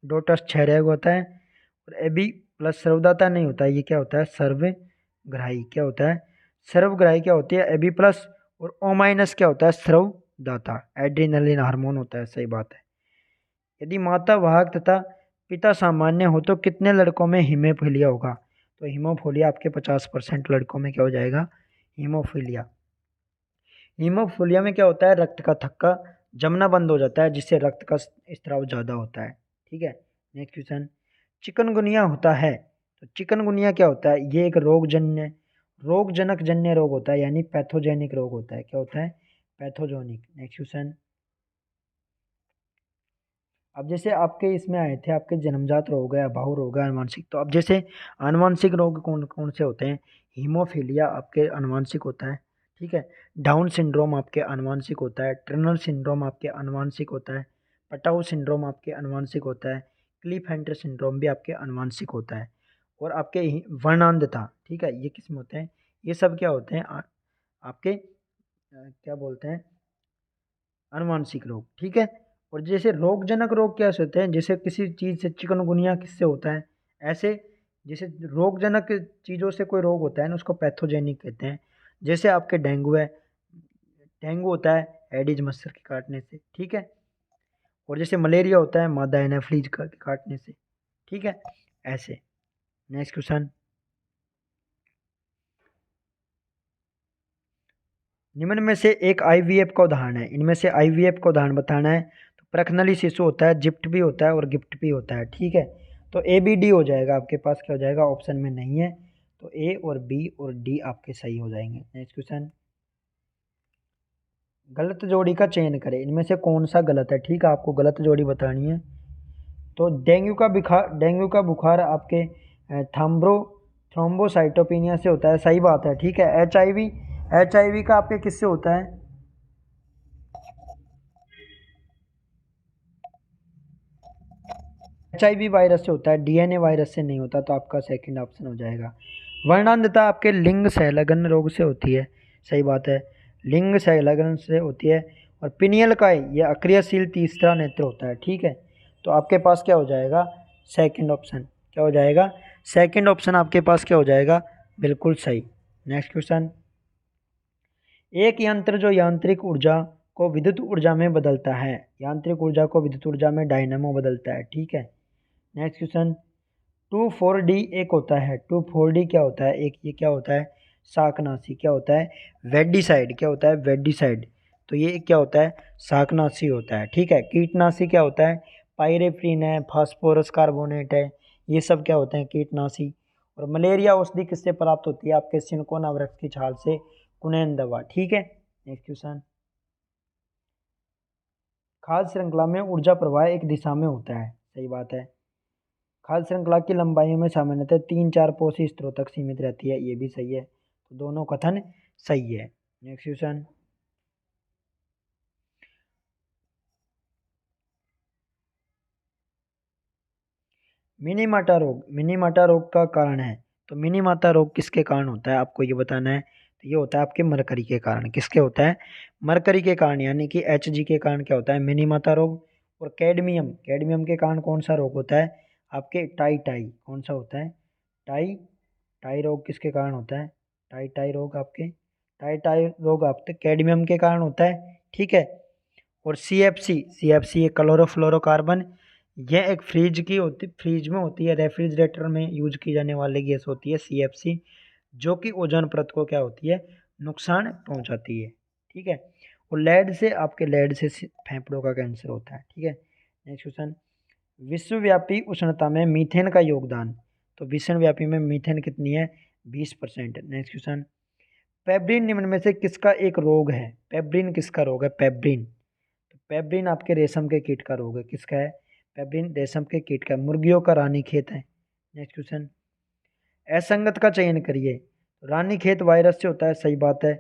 डोटस क्षयरोग होता है, और AB प्लस सर्वदाता नहीं होता है। ये क्या होता है? सर्वग्राही। क्या होता है? सर्वग्राही क्या होती है? AB plus. और O माइनस क्या होता है? स्रवदाता, एड्रीनलिन हार्मोन होता है। सही बात है। यदि माता वाहक तथा पिता सामान्य हो तो कितने लड़कों में हीमोफीलिया होगा? तो हीमोफीलिया आपके 50% लड़कों में क्या हो जाएगा? हीमोफीलिया। हीमोफीलिया में क्या होता है? रक्त का थक्का जमना बंद हो जाता है, जिससे रक्त का स्त्राव ज़्यादा होता है, ठीक है। नेक्स्ट क्वेश्चन, चिकनगुनिया होता है, तो चिकनगुनिया क्या होता है? ये एक रोगजनक जन्य रोग होता है, यानी पैथोजेनिक रोग होता है। क्या होता है? पैथोजेनिक। नेक्स्ट क्वेश्चन, अब जैसे आपके इसमें आए थे आपके जन्मजात रोग है, अभाव रोग है, आनुवांशिक। तो अब जैसे आनुवांशिक रोग कौन कौन से होते हैं? हीमोफीलिया आपके आनुवांशिक होता है, ठीक है। डाउन सिंड्रोम आपके आनुवांशिक होता है। टर्नर सिंड्रोम आपके आनुवांशिक होता है। पटाउ सिंड्रोम आपके आनुवांशिक होता है। क्लिफ हंटर सिंड्रोम भी आपके अनुवांशिक होता है। और आपके वर्णांधता, ठीक है, ये किस में होते हैं, ये सब क्या होते हैं आपके क्या बोलते हैं, अनुवांशिक रोग, ठीक है। और जैसे रोगजनक रोग कैसे होते हैं, जैसे किसी चीज़ से चिकनगुनिया किससे होता है, ऐसे जैसे रोगजनक चीज़ों से कोई रोग होता है ना, उसको पैथोजेनिक कहते हैं। जैसे आपके डेंगू है, डेंगू होता है एडिज मच्छर के काटने से, ठीक है। और जैसे मलेरिया होता है मादा एनाफ्लीज के काटने से, ठीक है, ऐसे। नेक्स्ट क्वेश्चन, निम्न में से एक आईवीएफ का उदाहरण है, इनमें से आईवीएफ का उदाहरण बताना है। तो प्रखनली शिशु होता है, जिप्ट भी होता है और गिफ्ट भी होता है, ठीक है। तो ए बी डी हो जाएगा आपके पास, क्या हो जाएगा, ऑप्शन में नहीं है, तो ए और बी और डी आपके सही हो जाएंगे। नेक्स्ट क्वेश्चन, गलत जोड़ी का चयन करें, इनमें से कौन सा गलत है, ठीक है, आपको गलत जोड़ी बतानी है। तो डेंगू का बुखार आपके थ्रोम्बोसाइटोपिनिया से होता है, सही बात है, ठीक है। एच आई वी का आपके किससे होता है, एच वायरस से होता है, डीएनए वायरस से नहीं होता, तो आपका सेकंड ऑप्शन हो जाएगा। वर्णांधता आपके लिंग सहलग्न रोग से होती है, सही बात है, लिंग सहलग्न से होती है। और पिनियल का ये अक्रियाशील तीसरा नेत्र होता है, ठीक है। तो आपके पास क्या हो जाएगा, सेकंड ऑप्शन, क्या हो जाएगा, सेकंड ऑप्शन आपके पास क्या हो जाएगा, बिल्कुल सही। नेक्स्ट क्वेश्चन, एक यंत्र जो यांत्रिक ऊर्जा को विद्युत ऊर्जा में बदलता है, यांत्रिक ऊर्जा को विद्युत ऊर्जा में डायनामो बदलता है, ठीक है। नेक्स्ट क्वेश्चन, 2,4-D एक होता है, 2,4-D क्या होता है, एक ये क्या होता है, शाकनाशी, क्या होता है, वेडिसाइड, क्या होता है, वेडिसाइड। तो ये क्या होता है, शाकनाशी होता है, ठीक है। कीटनाशी क्या होता है, पायरेफ्रिन है, फास्फोरस कार्बोनेट है, ये सब क्या होते हैं, कीटनाशी। और मलेरिया औषधि किससे प्राप्त होती है, आपके सिनकोना वृक्ष की छाल से, कुनैन दवा, ठीक है। नेक्स्ट क्वेश्चन, खाद्य श्रृंखला में ऊर्जा प्रवाह एक दिशा में होता है, सही बात है। खाद्य श्रृंखला की लंबाई में सामान्यतः 3-4 पोषी स्तरों तक सीमित रहती है, ये भी सही है, तो दोनों कथन सही है। नेक्स्ट क्वेश्चन, मिनीमाटा रोग का कारण है, तो मिनीमाटा रोग किसके कारण होता है, आपको ये बताना है। तो ये होता है आपके मरकरी के कारण, किसके होता है, मरकरी के कारण, यानी कि Hg के कारण क्या होता है, मिनीमाटा रोग। और कैडमियम के कारण कौन सा रोग होता है, आपके टाई कौन सा होता है, टाई टाई रोग किसके कारण होता है, टाई रोग आपके टाई रोग आपके कैडमियम के कारण होता है, ठीक है। और सी एफ सी एक क्लोरोफ्लोरोकार्बन, यह एक फ्रिज में होती है, रेफ्रिजरेटर में यूज की जाने वाली गैस होती है CFC, जो कि ओजोन परत को क्या होती है, नुकसान पहुंचाती है, ठीक है। और लेड से फेफड़ों का कैंसर होता है, ठीक है। नेक्स्ट क्वेश्चन, विश्वव्यापी उष्णता में मीथेन का योगदान, तो विश्वव्यापी में मीथेन कितनी है, 20%। नेक्स्ट क्वेश्चन, पेब्रिन निम्न में से किसका एक रोग है, पेब्रिन किसका रोग है, पेब्रिन, तो पेब्रिन आपके रेशम के कीट का रोग है, किसका है, पेब्रिन रेशम के कीट का, मुर्गियों का रानीखेत है। नेक्स्ट क्वेश्चन, असंगत का चयन करिए, रानीखेत वायरस से होता है, सही बात है।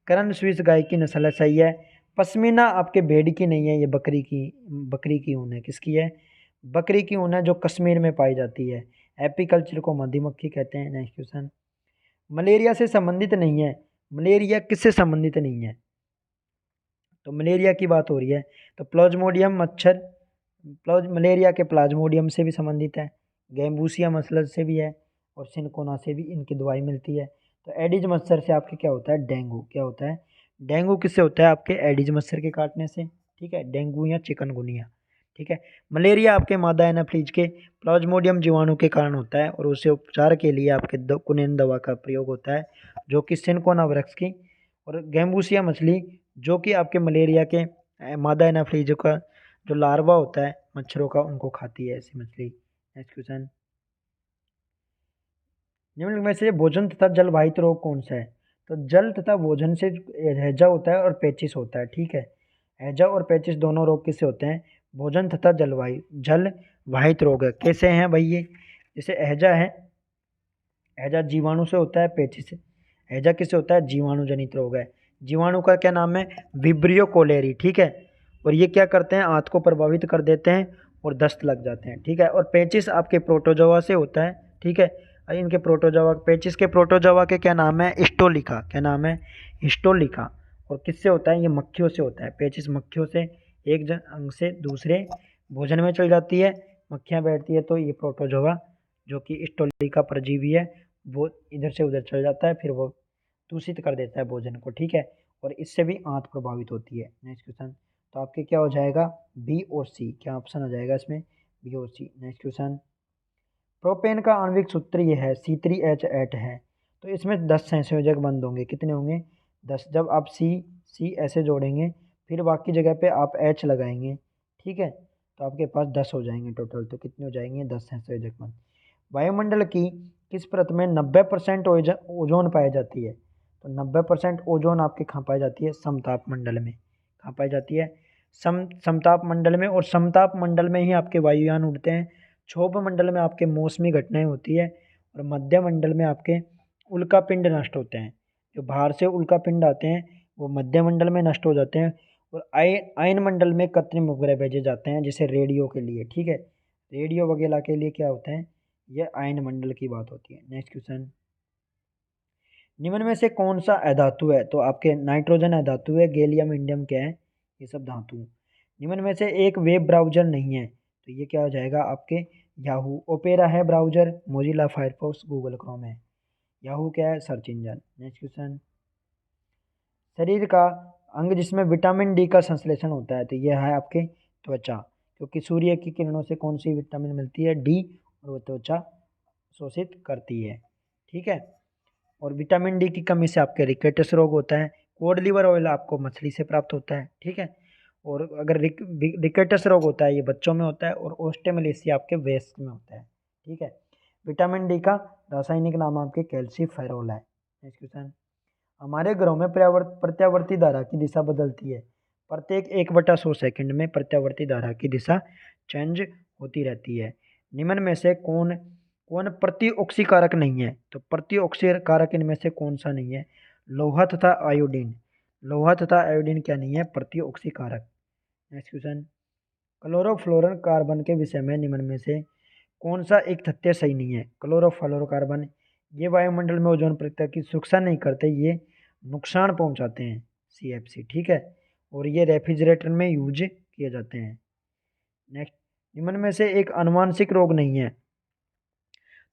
करण स्विस गाय की नस्ल है, सही है। पश्मीना आपके भेड़ की नहीं है, ये बकरी की ऊन है, किसकी है, बकरी की ऊन है, जो कश्मीर में पाई जाती है। एपीकल्चर को मधुमक्खी कहते हैं। नेक्स्ट क्वेश्चन, मलेरिया से संबंधित नहीं है, मलेरिया किससे संबंधित नहीं है, तो मलेरिया की बात हो रही है, तो प्लाज्मोडियम मच्छर, मलेरिया के प्लाज्मोडियम से भी संबंधित है, गैम्बूसिया मसलस से भी है, और सिनकोना से भी इनकी दवाई मिलती है। तो एडिज मच्छर से आपके क्या होता है, डेंगू, क्या होता है, डेंगू किससे होता है, आपके एडिज मच्छर के काटने से, ठीक है, डेंगू या चिकनगुनिया, ठीक है। मलेरिया आपके मादा एनाफ्लीज के प्लाज्मोडियम जीवाणु के कारण होता है, और उसे उपचार के लिए आपके कुनेन दवा का प्रयोग होता है, जो कि सिनकोना वृक्ष की। और गैम्बूसिया मछली, जो कि आपके मलेरिया के मादा एनाफ्लीज का जो लार्वा होता है मच्छरों का, उनको खाती है ऐसी मछली। नेक्स्ट क्वेश्चन, निम्न में से भोजन तथा जल वाहित रोग कौन सा है, तो जल तथा भोजन से हैजा होता है और पेचिस होता है, ठीक है। हैजा और पेचिस दोनों रोग किससे होते हैं, भोजन तथा जल वाहित रोग है। कैसे हैं भाई ये, जैसे हैजा है, हैजा जीवाणु से होता है, पेचिस हैजा किससे होता है, जीवाणु जनित रोग है। जीवाणु का क्या नाम है, विब्रियो कोलेरी, ठीक है। और ये क्या करते हैं, आंत को प्रभावित कर देते हैं, और दस्त लग जाते हैं, ठीक है। और पेचिस आपके प्रोटोजोआ से होता है, ठीक है। इनके प्रोटोजोआ, पेचिस के प्रोटोजोआ के क्या नाम है, हिस्टोलिका, क्या नाम है, हिस्टोलिका। और किससे होता है, ये मक्खियों से होता है। पेचिस मक्खियों से एक अंग से दूसरे भोजन में चल जाती है, मक्खियाँ बैठती है, तो ये प्रोटोजोआ जो कि हिस्टोलिका परजीवी है वो इधर से उधर चल जाता है, फिर वो दूषित कर देता है भोजन को, ठीक है। और इससे भी आंत प्रभावित होती है। नेक्स्ट क्वेश्चन, तो आपके क्या हो जाएगा, बी और सी, क्या ऑप्शन आ जाएगा इसमें, बी और सी। नेक्स्ट क्वेश्चन, प्रोपेन का आणविक सूत्र ये है C3H8 है, तो इसमें 10 संयोजक बंद होंगे, कितने होंगे, 10। जब आप सी ऐसे जोड़ेंगे, फिर बाकी जगह पे आप H लगाएंगे, ठीक है, तो आपके पास 10 हो जाएंगे टोटल। तो कितने हो जाएंगे, 10 संयोजक बंद। वायुमंडल की किस परत में 90% ओजोन पाई जाती है, तो 90% ओजोन आपके कहाँ पाई जाती है, समताप मंडल में। कहाँ पाई जाती है, समताप मंडल में। और समताप मंडल में ही आपके वायुयान उड़ते हैं। क्षोभ मंडल में आपके मौसमी घटनाएं होती है। और मध्य मंडल में आपके उल्कापिंड नष्ट होते हैं। जो बाहर से उल्कापिंड आते हैं वो मध्य मंडल में नष्ट हो जाते हैं। और आयन मंडल में कृत्रिम उपग्रह भेजे जाते हैं, जैसे रेडियो के लिए, ठीक है। रेडियो वगैरह के लिए क्या होते हैं, ये आयन मंडल की बात होती है। नेक्स्ट क्वेश्चन, निम्न में से कौन सा अधातु है, तो आपके नाइट्रोजन अधातु है, गैलियम इंडियम क्या है, ये सब धातु। निम्न में से एक वेब ब्राउजर नहीं है, तो ये क्या हो जाएगा आपके याहू। ओपेरा है browser, Mozilla Firefox, Google Chrome है। याहू क्या है, सर्च इंजन। नेक्स्ट क्वेश्चन, शरीर का अंग जिसमें विटामिन डी का संश्लेषण होता है, तो यह है आपके त्वचा, क्योंकि सूर्य की किरणों से कौन सी विटामिन मिलती है, डी, और वो त्वचा शोषित करती है, ठीक है। और विटामिन डी की कमी से आपके रिकेटस रोग होता है। कोड लिवर ऑयल आपको मछली से प्राप्त होता है, ठीक है। और अगर रिकेटस रोग होता है ये बच्चों में होता है, और ओस्टेमलेसिया आपके वेस्ट में होता है, ठीक है। विटामिन डी का रासायनिक नाम आपके कैल्सीफेरोल है। नेक्स्ट क्वेश्चन, हमारे ग्रहों में प्रत्यावर्ती धारा की दिशा बदलती है। प्रत्येक 1/100 सेकंड में प्रत्यावर्ती धारा की दिशा चेंज होती रहती है। निम्न में से कौन कौन प्रतिओक्सी कारक नहीं है, तो प्रतिओक्सी कारक इनमें से कौन सा नहीं है, लोहा तथा आयोडीन। लोहा तथा आयोडीन क्या नहीं है, प्रतिओक्सी कारक। नेक्स्ट क्वेश्चन, क्लोरोफ्लोरोकार्बन के विषय में निम्न में से कौन सा एक तथ्य सही नहीं है। क्लोरोफ्लोरोकार्बन ये वायुमंडल में ओजोन परत की सुरक्षा नहीं करते, ये नुकसान पहुंचाते हैं, CFC, ठीक है। और ये रेफ्रिजरेटर में यूज किए जाते हैं। नेक्स्ट, निम्न में से एक आनुवांशिक रोग नहीं है,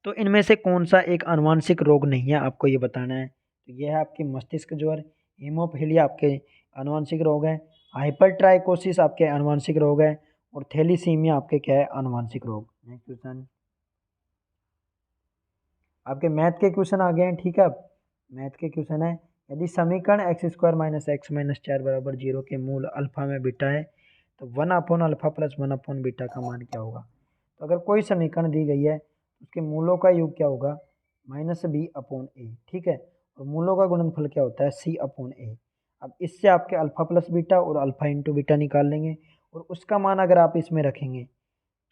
तो इनमें से कौन सा एक आनुवांशिक रोग नहीं है, आपको ये बताना है। तो ये है आपकी मस्तिष्क ज्वर, हीमोफीलिया आपके आनुवांशिक रोग है, हाइपरट्राइकोसिस आपके आनुवांशिक रोग है, और थैलीसीमिया आपके क्या है, आनुवांशिक रोग। नेक्स्ट क्वेश्चन, आपके मैथ के क्वेश्चन आ गए हैं, ठीक है। अब मैथ के क्वेश्चन है, यदि समीकरण x² - x - 4 = 0 के मूल अल्फा में बीटा है, तो 1/α + 1/बीटा का मान क्या होगा। तो अगर कोई समीकरण दी गई है उसके मूलों का योग क्या होगा, -b/a, ठीक है। और मूलों का गुणनफल क्या होता है, c/a। अब इससे आपके अल्फा प्लस बीटा और अल्फा इंटू बीटा निकाल लेंगे, और उसका मान अगर आप इसमें रखेंगे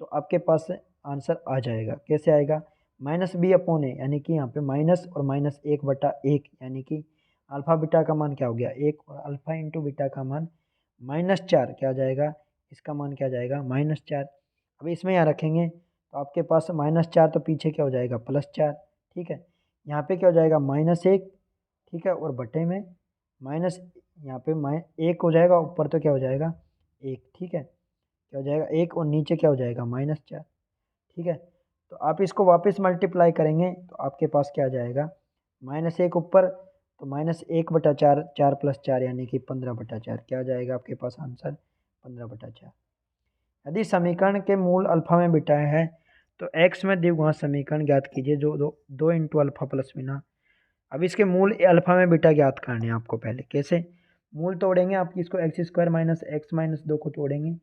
तो आपके पास आंसर आ जाएगा। कैसे आएगा, -b/a, यानी कि यहाँ पे माइनस और -1/1, यानी कि अल्फा बीटा का मान क्या हो गया 1, और अल्फा इंटू बीटा का मान -4, क्या आ जाएगा, इसका मान क्या आ जाएगा, -4। अब इसमें यहाँ रखेंगे तो आपके पास -4, तो पीछे क्या हो जाएगा, +4, ठीक है। यहाँ पे क्या हो जाएगा, -1, ठीक है, और बटे में माइनस, यहाँ पे -1 हो जाएगा, ऊपर तो क्या हो जाएगा 1, ठीक है। क्या हो जाएगा 1, और नीचे क्या हो जाएगा -4, ठीक है। तो आप इसको वापस मल्टीप्लाई करेंगे तो आपके पास क्या आ जाएगा, -1 ऊपर, तो -1/4, 4 + 4 यानी कि 15/4, क्या आ जाएगा आपके पास आंसर, 15/4। यदि समीकरण के मूल अल्फा में बिठाए हैं तो x में द्विघात समीकरण ज्ञात कीजिए जो 2 × अल्फा प्लस बिना। अब इसके मूल अल्फा में बीटा ज्ञात करने हैं आपको। पहले कैसे मूल तोड़ेंगे, आप इसको x² - x - 2 को तोड़ेंगे।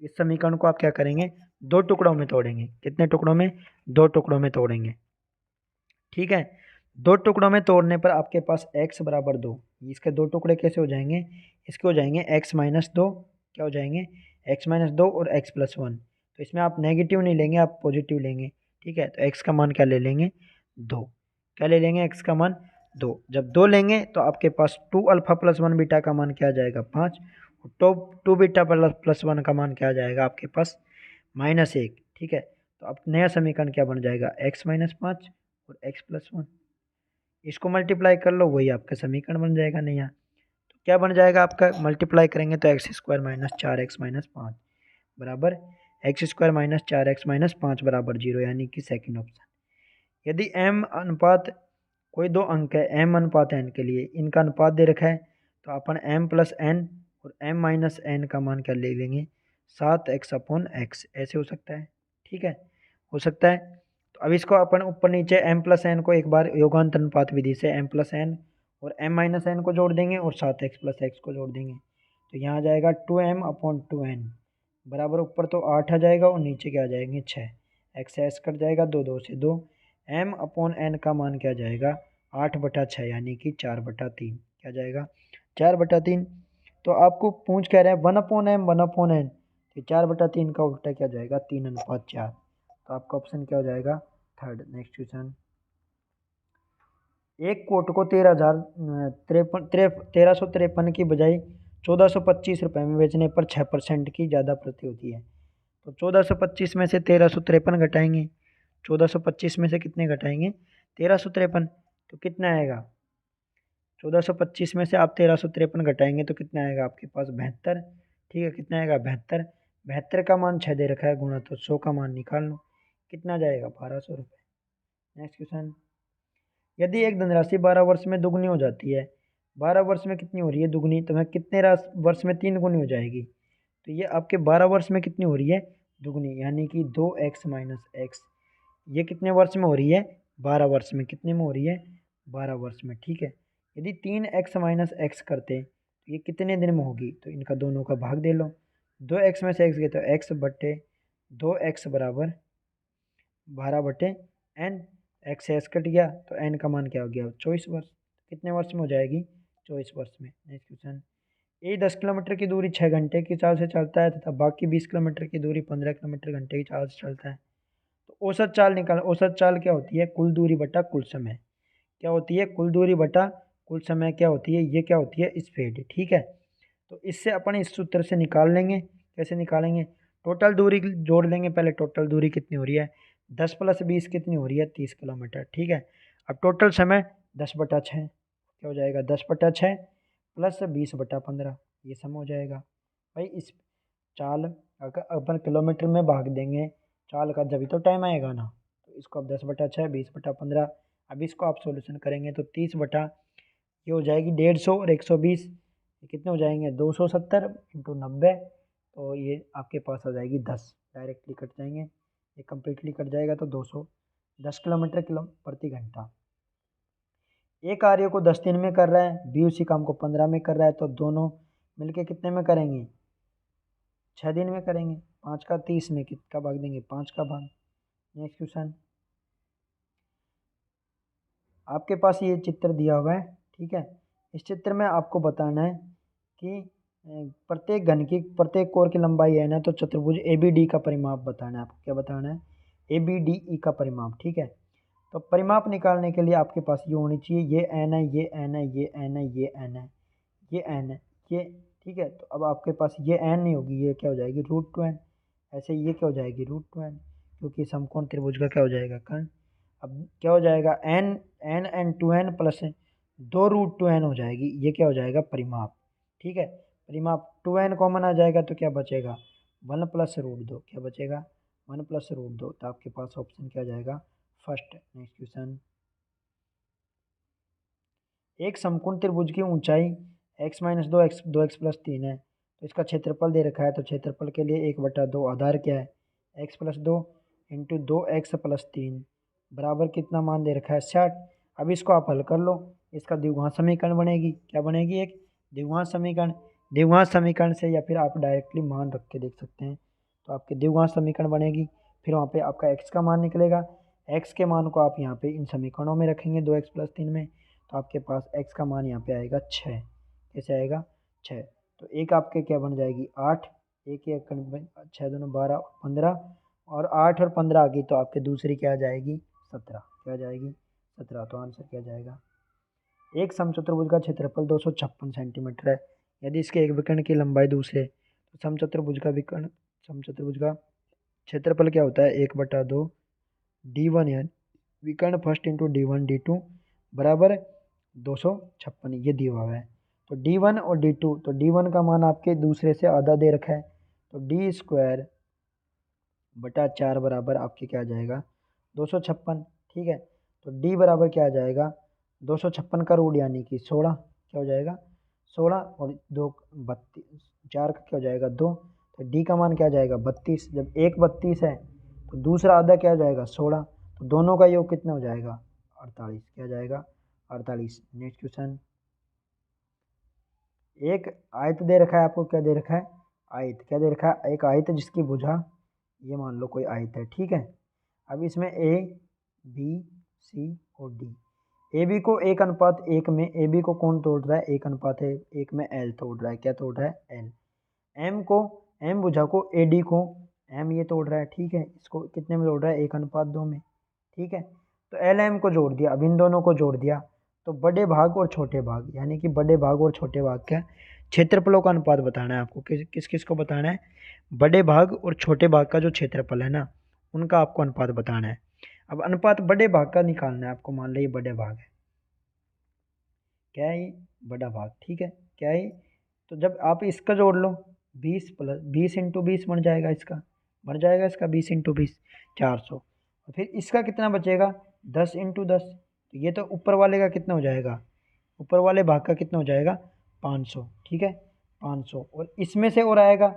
इस समीकरण को आप क्या करेंगे, 2 टुकड़ों में तोड़ेंगे। कितने टुकड़ों में, 2 टुकड़ों में तोड़ेंगे, ठीक है। 2 टुकड़ों में तोड़ने पर आपके पास x = 2, इसके 2 टुकड़े कैसे हो जाएंगे, इसके हो जाएंगे x - 2, क्या हो जाएंगे, x - 2 और x + 1। तो इसमें आप नेगेटिव नहीं लेंगे, आप पॉजिटिव लेंगे, ठीक है। तो x का मान क्या ले लेंगे, 2, क्या ले लेंगे, x का मान 2। जब 2 लेंगे तो आपके पास 2α + 1 बीटा का मान क्या आ जाएगा, 5, और 2 बीटा + 1 का मान क्या आ जाएगा आपके पास, -1, ठीक है। तो अब नया समीकरण क्या बन जाएगा, x-5 और x+1। इसको मल्टीप्लाई कर लो, वही आपका समीकरण बन जाएगा नया। तो क्या बन जाएगा आपका, मल्टीप्लाई करेंगे तो x² - 4x - 5 बराबर x² - 4x - 5 बराबर 0, यानी कि सेकंड ऑप्शन। यदि m अनुपात कोई दो अंक है m अनुपात n के लिए, इनका अनुपात दे रखा है, तो अपन m+n और m-n का मान क्या ले लेंगे, 7x/x, ऐसे हो सकता है, ठीक है, हो सकता है। तो अब इसको अपन ऊपर नीचे m+n को एक बार योगांतर अनुपात विधि से m+n और m-n को जोड़ देंगे और 7x+x को जोड़ देंगे, तो यहाँ आ जाएगा 2m/2n बराबर, ऊपर तो 8 आ जाएगा और नीचे क्या आ जाएंगे 6, x से s कट जाएगा, 2 2 से 2, m/n का मान क्या जाएगा 8/6, यानी कि 4/3, क्या जाएगा 4/3। तो आपको पूछ कह रहे हैं 1/m 1/n, तो 4/3 का उल्टा क्या जाएगा 3:4, तो आपका ऑप्शन क्या हो जाएगा थर्ड। नेक्स्ट क्वेश्चन, एक कोट को 1353 की बजाय 1425 रुपये में बेचने पर 6% की ज़्यादा प्रति होती है। तो 1425 में से 1353 घटाएंगे, 1425 में से कितने घटाएंगे 1353, तो कितना आएगा 1425 में से आप 1353 घटाएंगे तो कितना आएगा आपके पास 72, ठीक है, कितना आएगा 72, 72 का मान 6 दे रखा है गुणा, तो 100 का मान निकाल लो, कितना जाएगा 1200 रुपये। नेक्स्ट क्वेश्चन, यदि एक धनराशि 12 वर्ष में दुगनी हो जाती है, 12 वर्ष में कितनी हो रही है दुगनी, तो वह कितने वर्ष में 3 गुनी हो जाएगी, तो ये आपके 12 वर्ष में कितनी हो रही है दुगनी, यानी कि 2x - x, ये कितने वर्ष में हो रही है 12 वर्ष में, कितने में हो रही है 12 वर्ष में, ठीक है। यदि 3x - x करते तो ये कितने दिन में होगी, तो इनका दोनों का भाग दे लो, 2x में से x गए तो x/2x बराबर 12/n, x से s कट गया तो n का मान क्या हो गया 24 वर्ष, कितने वर्ष में हो जाएगी 24 वर्ष में। नेक्स्ट क्वेश्चन, ये 10 किलोमीटर की दूरी 6 घंटे की चाल से चलता है तथा बाकी 20 किलोमीटर की दूरी 15 किलोमीटर घंटे की चाल से चलता है, तो औसत चाल निकाल। औसत चाल क्या होती है, कुल दूरी बटा कुल समय, क्या होती है कुल दूरी बटा कुल समय, क्या होती है ये, क्या होती है स्पीड, ठीक है। तो इससे अपन इस सूत्र से निकाल लेंगे, कैसे निकालेंगे, टोटल दूरी जोड़ लेंगे, पहले टोटल दूरी कितनी हो रही है 10 + 20 कितनी हो रही है 30 किलोमीटर, ठीक है। अब टोटल समय 10/6, क्या हो जाएगा 10/6 + 20/15, ये सम हो जाएगा। भाई इस चाल अगर अपन किलोमीटर में भाग देंगे चाल का, जब तो टाइम आएगा ना, तो इसको अब 10/6 20/15, अब इसको आप सॉल्यूशन करेंगे तो 30 बटा ये हो जाएगी 150 और 120, ये कितने हो जाएंगे 270 × 90, तो ये आपके पास आ जाएगी 10, डायरेक्टली कट जाएंगे, ये कम्प्लीटली कट जाएगा तो 210 किलोमीटर प्रति घंटा। एक कार्य को 10 दिन में कर रहा है, बी उसी काम को 15 में कर रहा है, तो दोनों मिलके कितने में करेंगे 6 दिन में करेंगे, 5 का 30 में कितना भाग देंगे 5 का भाग। नेक्स्ट क्वेश्चन, आपके पास ये चित्र दिया हुआ है, ठीक है। इस चित्र में आपको बताना है कि प्रत्येक घन की प्रत्येक कोर की लंबाई है ना, तो चतुर्भुज ABD का परिमाप बताना है आपको, क्या बताना है ABDE का परिमाप, ठीक है। तो परिमाप निकालने के लिए आपके पास ये होनी चाहिए, ये n है, ये n है, ये n है, ये n है, ये n है, ये, ठीक है। तो अब आपके पास ये n नहीं होगी, ये क्या हो जाएगी √2n, ऐसे ये क्या हो जाएगी √2n, क्योंकि समकोण त्रिभुज का क्या हो जाएगा कर्ण। अब क्या हो जाएगा n 2n प्लस 2√2n हो जाएगी, ये क्या हो जाएगा परिमाप, ठीक है। परिमाप 2n कॉमन आ जाएगा तो क्या बचेगा 1 + √2, क्या बचेगा 1 + √2, तो आपके पास ऑप्शन क्या जाएगा फर्स्ट। नेक्स्ट क्वेश्चन, एक समकोण त्रिभुज की ऊंचाई x - 2x + 3 है, तो इसका क्षेत्रफल दे रखा है, तो क्षेत्रफल के लिए 1/2 आधार क्या है x + 2 × 2x + 3 बराबर कितना मान दे रखा है 60। अब इसको आप हल कर लो, इसका द्विघात समीकरण बनेगी, क्या बनेगी एक द्विघात समीकरण। द्विघात समीकरण से या फिर आप डायरेक्टली मान रख के देख सकते हैं, तो आपके द्विघात समीकरण बनेगी, फिर वहाँ पे आपका x का मान निकलेगा, x के मान को आप यहाँ पे इन समीकरणों में रखेंगे 2x + 3 में, तो आपके पास x का मान यहाँ पे आएगा 6, कैसे आएगा 6, तो एक आपके क्या बन जाएगी 8, एक 6 दूनी 12 15, और 8 और 15 आ गई तो आपके दूसरी क्या आ जाएगी 17, क्या आ जाएगी 17, तो आंसर क्या जाएगा। एक समचतुर्भुज का क्षेत्रफल 256 सेंटीमीटर है, यदि इसके एक विकर्ण की लंबाई दूसरे, तो समचतुर्भुज का क्षेत्रफल क्या होता है 1/2 D1 यानी विकर्ण फर्स्ट इंटू D1 D2 बराबर 256, ये दिया हुआ है। तो D1 और D2, तो D1 का मान आपके दूसरे से आधा दे रखा है, तो D²/4 बराबर आपके क्या आ जाएगा 256, ठीक है। तो D बराबर क्या आ जाएगा 256 का रूट यानी कि 16, क्या हो जाएगा 16 और 2 32, 4 का क्या हो जाएगा 2, तो D का मान क्या आ जाएगा 32। जब एक 32 है तो दूसरा आधा क्या हो जाएगा 16, तो दोनों का योग कितना हो जाएगा 48, क्या हो जाएगा 48। नेक्स्ट क्वेश्चन, एक आयत दे रखा है आपको, क्या दे रखा है आयत, क्या दे रखा है एक आयत जिसकी भुजा, ये मान लो कोई आयत है, ठीक है। अब इसमें ए बी सी और डी, ए बी को 1:1 में, ए बी को कौन तोड़ रहा है 1:1 में एल तोड़ रहा है, क्या तोड़ रहा है एल। एम को, एम भुजा को ए डी को एम ये तोड़ रहा है, ठीक है। इसको कितने में तोड़ रहा है 1:2 में, ठीक है। तो एल एम को जोड़ दिया, अब इन दोनों को जोड़ दिया, तो बड़े भाग और छोटे भाग यानी कि बड़े भाग और छोटे भाग क्या क्षेत्रफलों का अनुपात बताना है आपको। किस किस को बताना है, बड़े भाग और छोटे भाग का जो क्षेत्रफल है ना उनका आपको अनुपात बताना है। अब अनुपात बड़े भाग का निकालना है आपको, मान लो ये बड़े भाग है, क्या है ये बड़ा भाग, ठीक है क्या है। तो जब आप इसका जोड़ लो 20 इंटू 20 बन जाएगा, इसका बन जाएगा इसका 20 × 20 400, और फिर इसका कितना बचेगा 10 इंटू 10, तो ये तो ऊपर वाले का कितना हो जाएगा, ऊपर वाले भाग का कितना हो जाएगा 500, ठीक है 500। और इसमें से और आएगा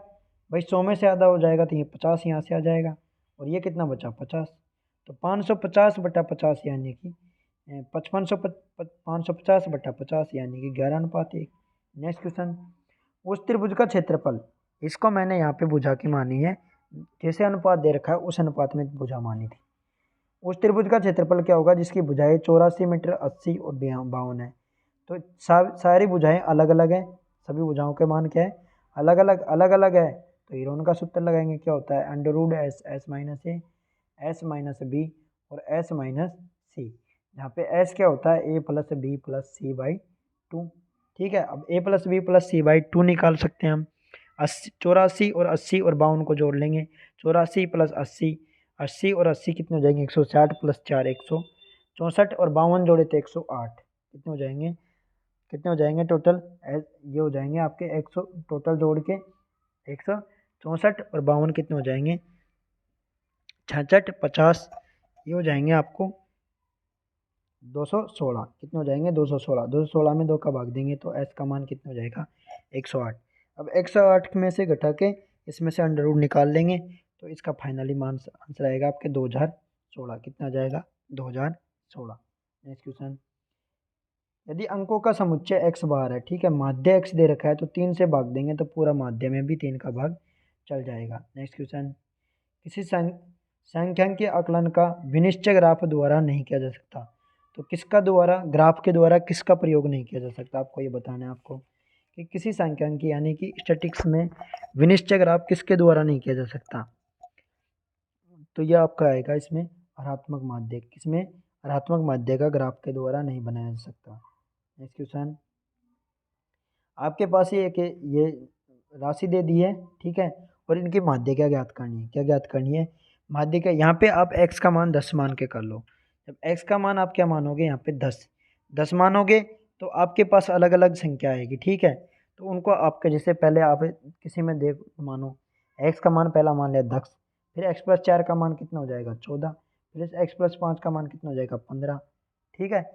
भाई 100 में से आधा हो जाएगा, तो ये 50 यहाँ से आ जाएगा, और ये कितना बचा 50, तो 550/50 यानी कि 550/50 यानी कि 11:1। नेक्स्ट क्वेश्चन, उस त्रिभुज का क्षेत्रफल, इसको मैंने यहाँ पे भुजा की मानी है, जैसे अनुपात दे रखा है उस अनुपात में भुजा मानी थी। उस त्रिभुज का क्षेत्रफल क्या होगा जिसकी भुजाएं 84 मीटर 80 और 52 है। तो सारी भुजाएं अलग अलग है, सभी भुजाओं के मान क्या है अलग अलग है। तो हीरोन का सूत्र लगाएंगे, क्या होता है √S S - A S - B और S - C, जहाँ पे S क्या होता है A + B + C/2, ठीक है। अब A + B + C/2 निकाल सकते हैं हम। 84 और 80 और 52 को जोड़ लेंगे, 84 + 80, 80 और 80 कितने हो जाएंगे 160 + 4 164, और 52 जोड़े तो 108, कितने हो जाएंगे टोटल, ये हो जाएंगे आपके 100 टोटल जोड़ के 164, और 52 कितने हो जाएंगे 66 50, ये हो जाएंगे आपको 216, कितने हो जाएंगे 216, 216 में 2 का भाग देंगे तो S का मान कितना हो जाएगा 108। अब 108 में से घटा के इसमें से अंडर रूट निकाल लेंगे, तो इसका फाइनली मान आंसर आएगा आपके 2016, कितना आ जाएगा 2016। नेक्स्ट क्वेश्चन, यदि अंकों का समुच्चय x बार है, ठीक है, माध्य x दे रखा है, तो 3 से भाग देंगे तो पूरा माध्य में भी 3 का भाग चल जाएगा। नेक्स्ट क्वेश्चन, किसी सांख्यिकीय आकलन का विनिश्चय ग्राफ द्वारा नहीं किया जा सकता, तो किसका द्वारा, ग्राफ के द्वारा किसका प्रयोग नहीं किया जा सकता, आपको ये बताना है आपको कि किसी सांख्यिकी यानी कि स्टैटिक्स में विनिश्चय ग्राफ किसके द्वारा नहीं किया जा सकता। तो यह आपका आएगा इसमें ऋणात्मक माध्य, किसमें ऋणात्मक माध्य का ग्राफ के द्वारा नहीं बनाया जा सकता। नेक्स्ट क्वेश्चन, आपके पास ये राशि दे दी है, ठीक है, और इनकी माध्य क्या ज्ञात करनी है, क्या ज्ञात करनी है माध्य क्या, यहाँ पे आप x का मान 10 मान के कर लो। जब x का मान आप क्या मानोगे यहाँ पे 10 मानोगे तो आपके पास अलग अलग संख्या आएगी, ठीक है। तो उनको आपके जैसे पहले आप किसी में देख मानो, x का मान पहला मान लिया 10, फिर x + 4 का मान कितना हो जाएगा 14, फिर x + 5 का मान कितना हो जाएगा 15, ठीक है।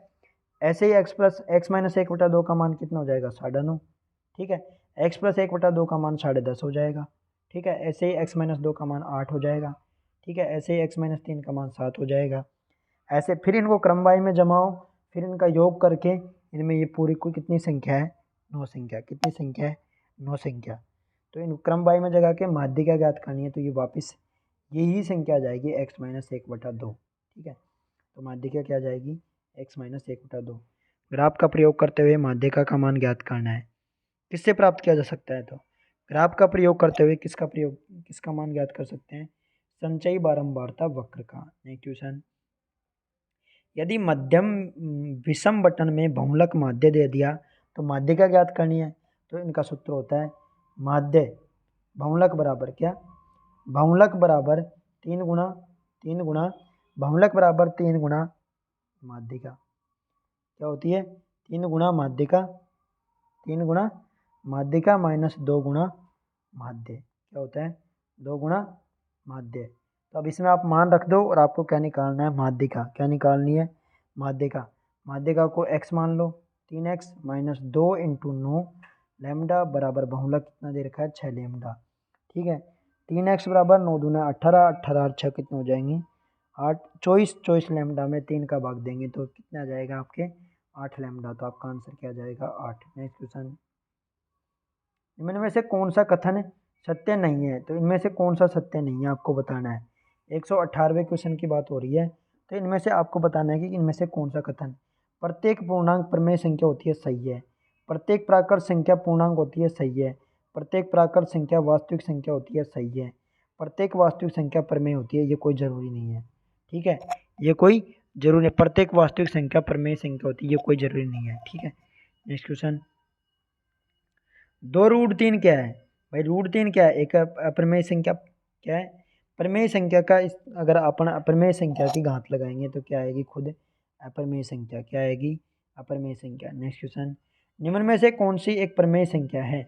ऐसे ही x - 1/2 का मान कितना हो जाएगा 9.5, ठीक है। x + 1/2 का मान 10.5 हो जाएगा, ठीक है। ऐसे ही x - 2 का मान 8 हो जाएगा, ठीक है। ऐसे ही x - 3 का मान 7 हो जाएगा। ऐसे फिर इनको क्रमवाई में जमाओ, फिर इनका योग करके इनमें ये पूरी कोई कितनी संख्या है 9 संख्या, कितनी संख्या है 9 संख्या। तो इन क्रमवाई में जगह के माध्य क्या ज्ञात करनी है, तो ये वापस यही संख्या आ जाएगी x - 1/2, ठीक है। तो माध्यिका क्या जाएगी x - 1/2। ग्राफ का प्रयोग करते हुए माध्यिका का मान ज्ञात करना है, किससे प्राप्त किया जा सकता है, तो ग्राफ का प्रयोग करते हुए किसका मान ज्ञात कर सकते हैं, संचयी बारंबारता वक्र का। नेक्स्ट क्वेश्चन, यदि मध्यम विषम बटन में बहुलक माध्य दे दिया तो माध्यिका ज्ञात करनी है। तो इनका सूत्र होता है माध्य बहुलक बराबर क्या, बहुलक बराबर तीन गुणा बहुलक बराबर 3 गुणा माध्यिका। क्या होती है? 3 गुणा माध्यिका माइनस 2 गुणा माध्य। क्या होता है? 2 गुणा माध्य। तो अब इसमें आप मान रख दो और आपको क्या निकालना है? माध्यिका। क्या निकालनी है? माध्यिका को x मान लो, 3x माइनस 2 इंटू 9 लैम्डा बराबर बहुलक कितना दे रखा है? 6 लैम्डा। ठीक है, 3x बराबर 9 दूना 18, 18 और 6 कितने हो जाएंगे? 8, 24 लैम्डा में 3 का भाग देंगे तो कितना आ जाएगा आपके? 8 लैम्डा। तो आपका आंसर क्या जाएगा? 8। नेक्स्ट क्वेश्चन, इनमें से कौन सा कथन सत्य नहीं है? तो इनमें से कौन सा सत्य नहीं है आपको बताना है। 118वें क्वेश्चन की बात हो रही है, तो इनमें से आपको बताना है कि इनमें से कौन सा कथन। प्रत्येक पूर्णांक प्रमेय संख्या होती है, सही है। प्रत्येक प्राकृत संख्या पूर्णांक होती है, सही है। प्रत्येक प्राकृत संख्या वास्तविक संख्या होती है, सही है। प्रत्येक वास्तविक संख्या प्रमेय होती है, ये कोई जरूरी नहीं है। ठीक है, ये कोई जरूरी नहीं। प्रत्येक वास्तविक संख्या प्रमेय संख्या होती है, ये कोई जरूरी नहीं है। ठीक है, नेक्स्ट क्वेश्चन, 2√3 क्या है? भाई √3 क्या है? एक अप्रमेय संख्या। क्या है? प्रमेय संख्या का अगर अपन अप्रमेय संख्या की घात लगाएंगे तो क्या आएगी? खुद अप्रमेय संख्या। क्या आएगी? अप्रमेय संख्या। नेक्स्ट क्वेश्चन, निम्न में से कौन सी एक प्रमेय संख्या है?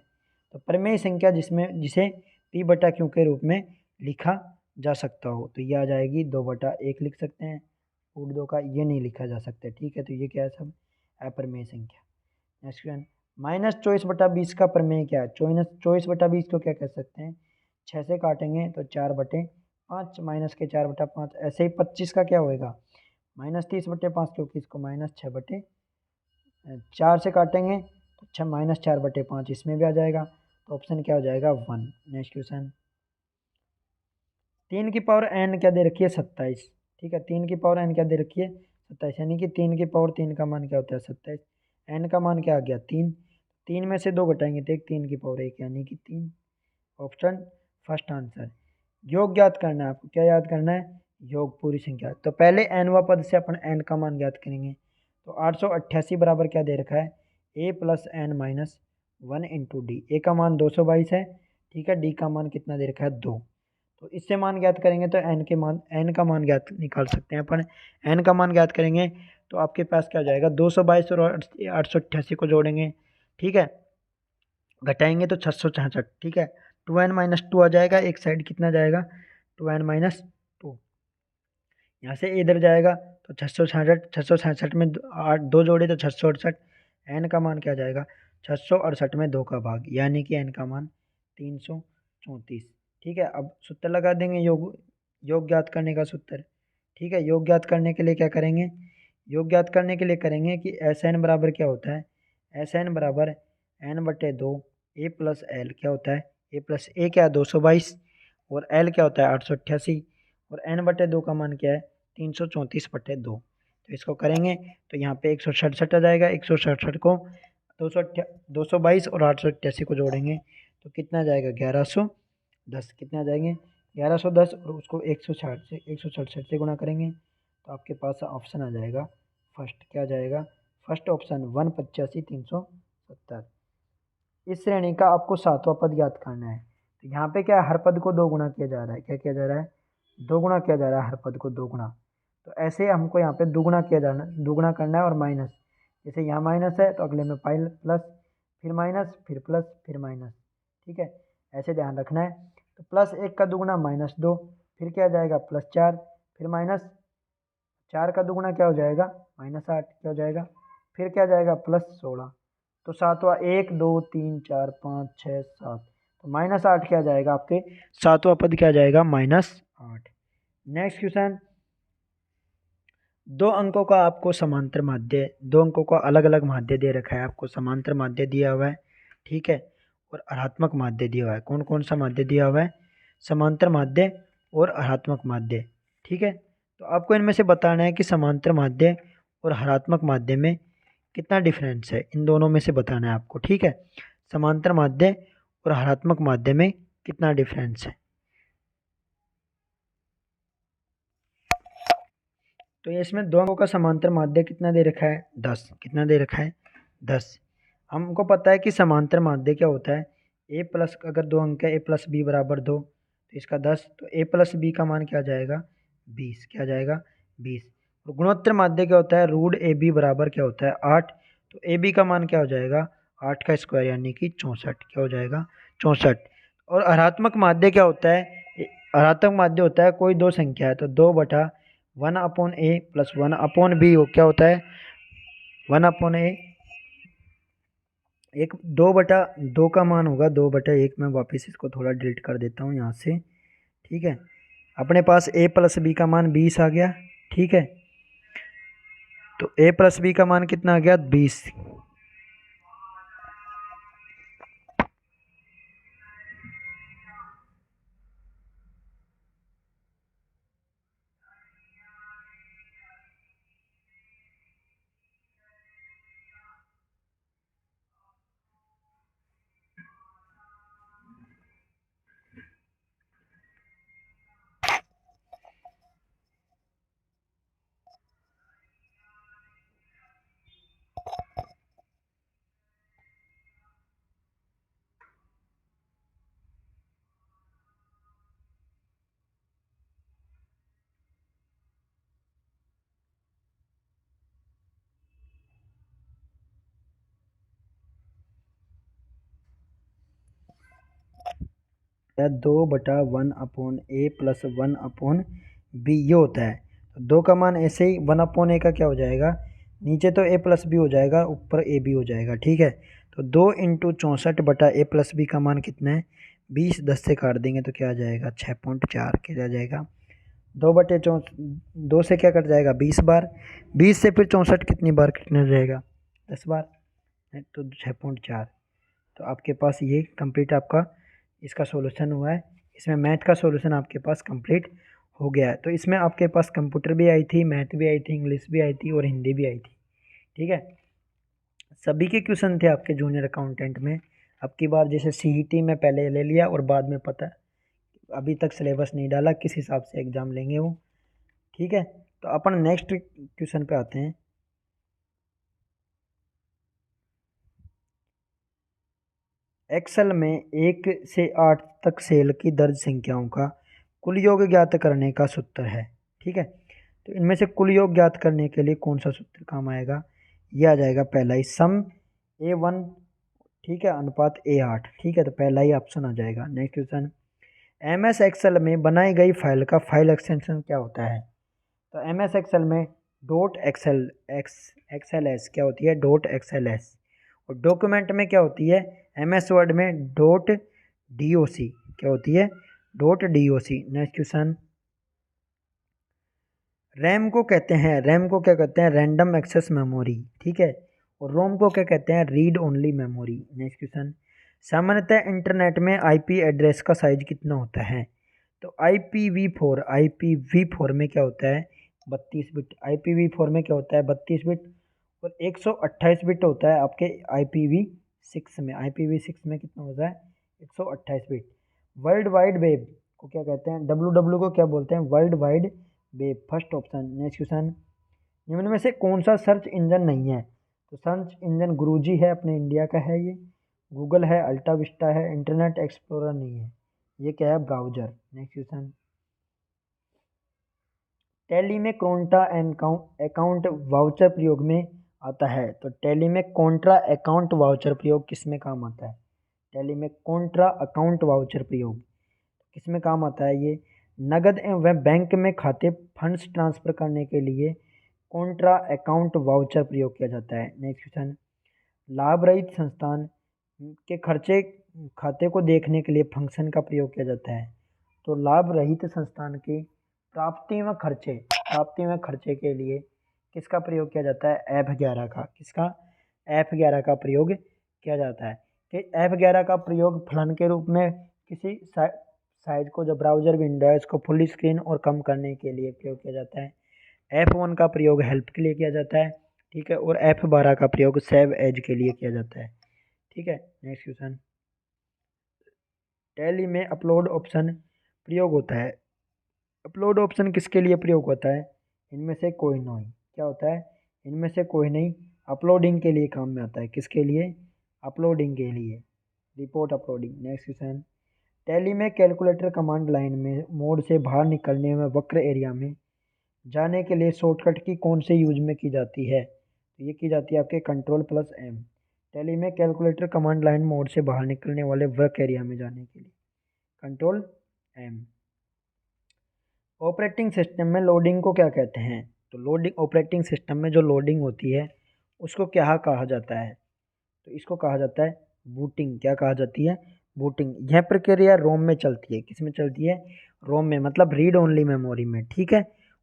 तो प्रमेय संख्या जिसे p/q के रूप में लिखा जा सकता हो, तो ये आ जाएगी 2/1 लिख सकते हैं। √2 का ये नहीं लिखा जा सकता। ठीक है, तो ये क्या है? सब अप्रमेय संख्या। नेक्स्ट क्वेश्चन, -24/20 का प्रमेय क्या है? 24/20 को क्या कह सकते हैं? 6 से काटेंगे तो 4/5, माइनस के 4/5। ऐसे ही 25 का क्या होएगा? -30/5, क्योंकि इसको -4 से काटेंगे तो -4/5 इसमें भी आ जाएगा। तो ऑप्शन क्या हो जाएगा? 1। नेक्स्ट क्वेश्चन, 3 की पावर n क्या दे रखी है? 27। ठीक है, 3 की पावर n क्या दे रखी है? 27, यानी कि 3 की पावर 3 का मान क्या होता है? 27। n का मान क्या आ गया? 3। 3 में से 2 घटाएंगे तो 3 की पावर 1, यानी कि 3। Option first answer. योग ज्ञात करना है आपको। क्या याद करना है? योग पूरी संख्या। तो पहले nवा पद से अपन n का मान ज्ञात करेंगे। तो 888 बराबर क्या दे रखा है? a plus n minus 1 into d. A का मान 222 है। ठीक है, डी का मान कितना दे रखा है? 2। तो इससे मान ज्ञात करेंगे तो n का मान ज्ञात निकाल सकते हैं अपन। n का मान ज्ञात करेंगे तो आपके पास क्या हो जाएगा? 222 और 888 को जोड़ेंगे। ठीक है, घटाएंगे तो 666। ठीक है, 2n माइनस 2 आ जाएगा। एक साइड कितना जाएगा? 2n minus 2। यहाँ से इधर जाएगा तो 666 में 2 जोड़े तो 668। n का मान क्या जाएगा? 668 में 2 का भाग, यानी कि n का मान 334। ठीक है, अब सूत्र लगा देंगे योग ज्ञात करने का सूत्र। ठीक है, योग ज्ञात करने के लिए क्या करेंगे? योग ज्ञात करने के लिए करेंगे कि Sn बराबर क्या होता है? Sn बराबर n/2 a प्लस एल। क्या होता है? a प्लस ए क्या है? 222 और l क्या होता है? 888 और n/2 का मान क्या है? 334/2। तो इसको करेंगे तो यहाँ पे 167 आ जाएगा। 167 को 222 और 888 को जोड़ेंगे तो कितना जाएगा? 1110। कितना जाएंगे? 1110 और उसको 167 से गुणा करेंगे तो आपके पास ऑप्शन आ जाएगा फर्स्ट। क्या जाएगा? First option 185,370। इस श्रेणी का आपको 7वां पद ज्ञात करना है। तो यहाँ पे क्या है? हर पद को 2 गुणा किया जा रहा है। क्या किया जा रहा है? 2 गुणा किया जा रहा है। हर पद को 2 गुणा। तो ऐसे हमको यहाँ पे दुगुना किया जाना, दुगुना करना है और माइनस। जैसे यहाँ माइनस है तो अगले में प्लस, फिर माइनस, फिर प्लस, फिर माइनस। ठीक है, ऐसे ध्यान रखना है। तो +1 का दुगुना -2, फिर क्या जाएगा? +4, फिर -4 का दुगुना क्या हो जाएगा? -8। क्या हो जाएगा? फिर क्या जाएगा? +16। तो 7वां 1 2 3 4 5 6 7। तो -8 क्या जाएगा? आपके 7वां पद क्या जाएगा? -8। नेक्स्ट क्वेश्चन, 2 अंकों का आपको समांतर माध्य, 2 अंकों का अलग अलग माध्य दे रखा है। आपको समांतर माध्य दिया हुआ है। ठीक है, और अर्थात्मक माध्य दिया हुआ है। कौन कौन सा माध्य दिया हुआ है? समांतर माध्य और हरात्मक माध्य। ठीक है, तो आपको इनमें से बताना है कि समांतर माध्य और हरात्मक माध्य में कितना डिफरेंस है। इन दोनों में से बताना है आपको। ठीक है, समांतर माध्य और हरात्मक माध्य में कितना डिफरेंस है। तो इसमें 2 अंकों का समांतर माध्य कितना दे रखा है? 10। कितना दे रखा है? 10। हमको पता है कि समांतर माध्य क्या होता है? a प्लस, अगर 2 अंक है a प्लस b बराबर 2, तो इसका 10, तो a प्लस बी का मान क्या आ जाएगा 20, क्या आ जाएगा 20। और गुणोत्तर माध्य क्या होता है, रूट ए बी बराबर क्या होता है 8, तो ए बी का मान क्या हो जाएगा 8 का स्क्वायर यानी कि 64, क्या हो जाएगा 64। और हरात्मक माध्य क्या होता है, हरात्मक माध्य होता है कोई दो संख्या है तो 2/1/a प्लस 1/b हो क्या होता है 1/a, एक 2/2 का मान होगा 2/1। मैं वापस इसको थोड़ा डिलीट कर देता हूँ यहाँ से, ठीक है। अपने पास a प्लस बी का मान 20 आ गया, ठीक है। तो a प्लस बी का मान कितना आ गया 20। या 2/1/a प्लस 1/b ये होता है। तो 2 का मान ऐसे ही 1/a का क्या हो जाएगा, नीचे तो a प्लस बी हो जाएगा ऊपर ए बी हो जाएगा, ठीक है। तो 2 × 64/a प्लस बी का मान कितना है 20, 10 से काट देंगे तो क्या आ जाएगा 6.4, क्या आ जाएगा 2 से क्या कट जाएगा 20 बार, 20 से फिर 64 कितनी बार कटने जाएगा 10 बार है, तो 6.4। तो आपके पास ये कंप्लीट आपका इसका सॉल्यूशन हुआ है। इसमें मैथ का सॉल्यूशन आपके पास कंप्लीट हो गया है। तो इसमें आपके पास कंप्यूटर भी आई थी, मैथ भी आई थी, इंग्लिश भी आई थी और हिंदी भी आई थी, ठीक है। सभी के क्वेश्चन थे आपके जूनियर अकाउंटेंट में। अब की बार जैसे सीईटी में पहले ले लिया और बाद में पता अभी तक सिलेबस नहीं डाला, किस हिसाब से एग्ज़ाम लेंगे वो, ठीक है। तो अपन नेक्स्ट क्वेश्चन पे आते हैं। एक्सेल में 1 से 8 तक सेल की दर्ज संख्याओं का कुल योग ज्ञात करने का सूत्र है, ठीक है। तो इनमें से कुल योग ज्ञात करने के लिए कौन सा सूत्र काम आएगा, ये आ जाएगा पहला ही सम A1, ठीक है, अनुपात A8, ठीक है। तो पहला ही ऑप्शन आ जाएगा। नेक्स्ट क्वेश्चन, MS एक्सेल में बनाई गई फाइल का फाइल एक्सटेंशन क्या होता है। तो MS एक्सेल में डॉट एक्सेल एक्सेल एस क्या होती है डॉट एक्सेल एस, और डॉक्यूमेंट में क्या होती है MS वर्ड में डॉट DOC, क्या होती है dot DOC। Next question, RAM को कहते हैं, रैम को क्या कहते हैं रैंडम एक्सेस मेमोरी, ठीक है। और रोम को क्या कहते हैं read only memory. Next question, सामान्यतः इंटरनेट में IP एड्रेस का साइज कितना होता है। तो IPv4 में क्या होता है 32 बिट, IPv4 में क्या होता है 32 बिट, और 128 बिट होता है आपके IPv6 में। IPv6 में कितना होता है 128 बिट। वर्ल्ड वाइड वेब को क्या कहते हैं, WW को क्या बोलते हैं world wide web, first option. Next question, निम्न में से कौन सा सर्च इंजन नहीं है। तो सर्च इंजन गुरुजी है, अपने इंडिया का है ये, गूगल है, अल्टा विस्टा है, इंटरनेट एक्सप्लोरर नहीं है, ये क्या है ब्राउजर। नेक्स्ट क्वेश्चन, टैली में कॉन्ट्रा अकाउंट वाउचर प्रयोग में आता है। तो टैली में कॉन्ट्रा अकाउंट वाउचर प्रयोग किस में काम आता है, टैली में कॉन्ट्रा अकाउंट वाउचर प्रयोग किस में काम आता है, ये नगद एवं बैंक में खाते फंड्स ट्रांसफर करने के लिए कॉन्ट्रा अकाउंट वाउचर प्रयोग किया जाता है। नेक्स्ट क्वेश्चन, लाभ रहित संस्थान के खर्चे खाते को देखने के लिए फंक्शन का प्रयोग किया जाता है। तो लाभ रहित संस्थान की प्राप्ति में खर्चे के लिए किसका प्रयोग किया जाता है F11 का, किसका F11 का प्रयोग किया जाता है। कि F11 का प्रयोग फलन के रूप में किसी साइज को जो ब्राउज़र विंडो है उसको फुल स्क्रीन और कम करने के लिए प्रयोग किया जाता है। F1 का प्रयोग हेल्प के लिए किया जाता है, ठीक है। और F12 का प्रयोग सेव एज के लिए किया जाता है, ठीक है। नेक्स्ट क्वेश्चन, टैली में अपलोड ऑप्शन प्रयोग होता है। अपलोड ऑप्शन किसके लिए प्रयोग होता है, इनमें से कोई नहीं, क्या होता है इनमें से कोई नहीं, अपलोडिंग के लिए काम में आता है, किसके लिए अपलोडिंग के लिए, report uploading. Next question, tally में कैलकुलेटर कमांड लाइन में मोड से बाहर निकलने में वक्र एरिया में जाने के लिए शॉर्टकट की कौन से यूज में की जाती है? तो ये की जाती है आपके Ctrl+M। टैली में कैलकुलेटर कमांड लाइन मोड से बाहर निकलने वाले वक्र एरिया में जाने के लिए Ctrl+M। ऑपरेटिंग सिस्टम में लोडिंग को क्या कहते हैं? तो लोडिंग, ऑपरेटिंग सिस्टम में जो लोडिंग होती है उसको क्या कहा जाता है? तो इसको कहा जाता है बूटिंग। क्या कहा जाती है? बूटिंग। यह प्रक्रिया रोम में चलती है। किस में चलती है? रोम में, मतलब रीड ओनली मेमोरी में, ठीक है।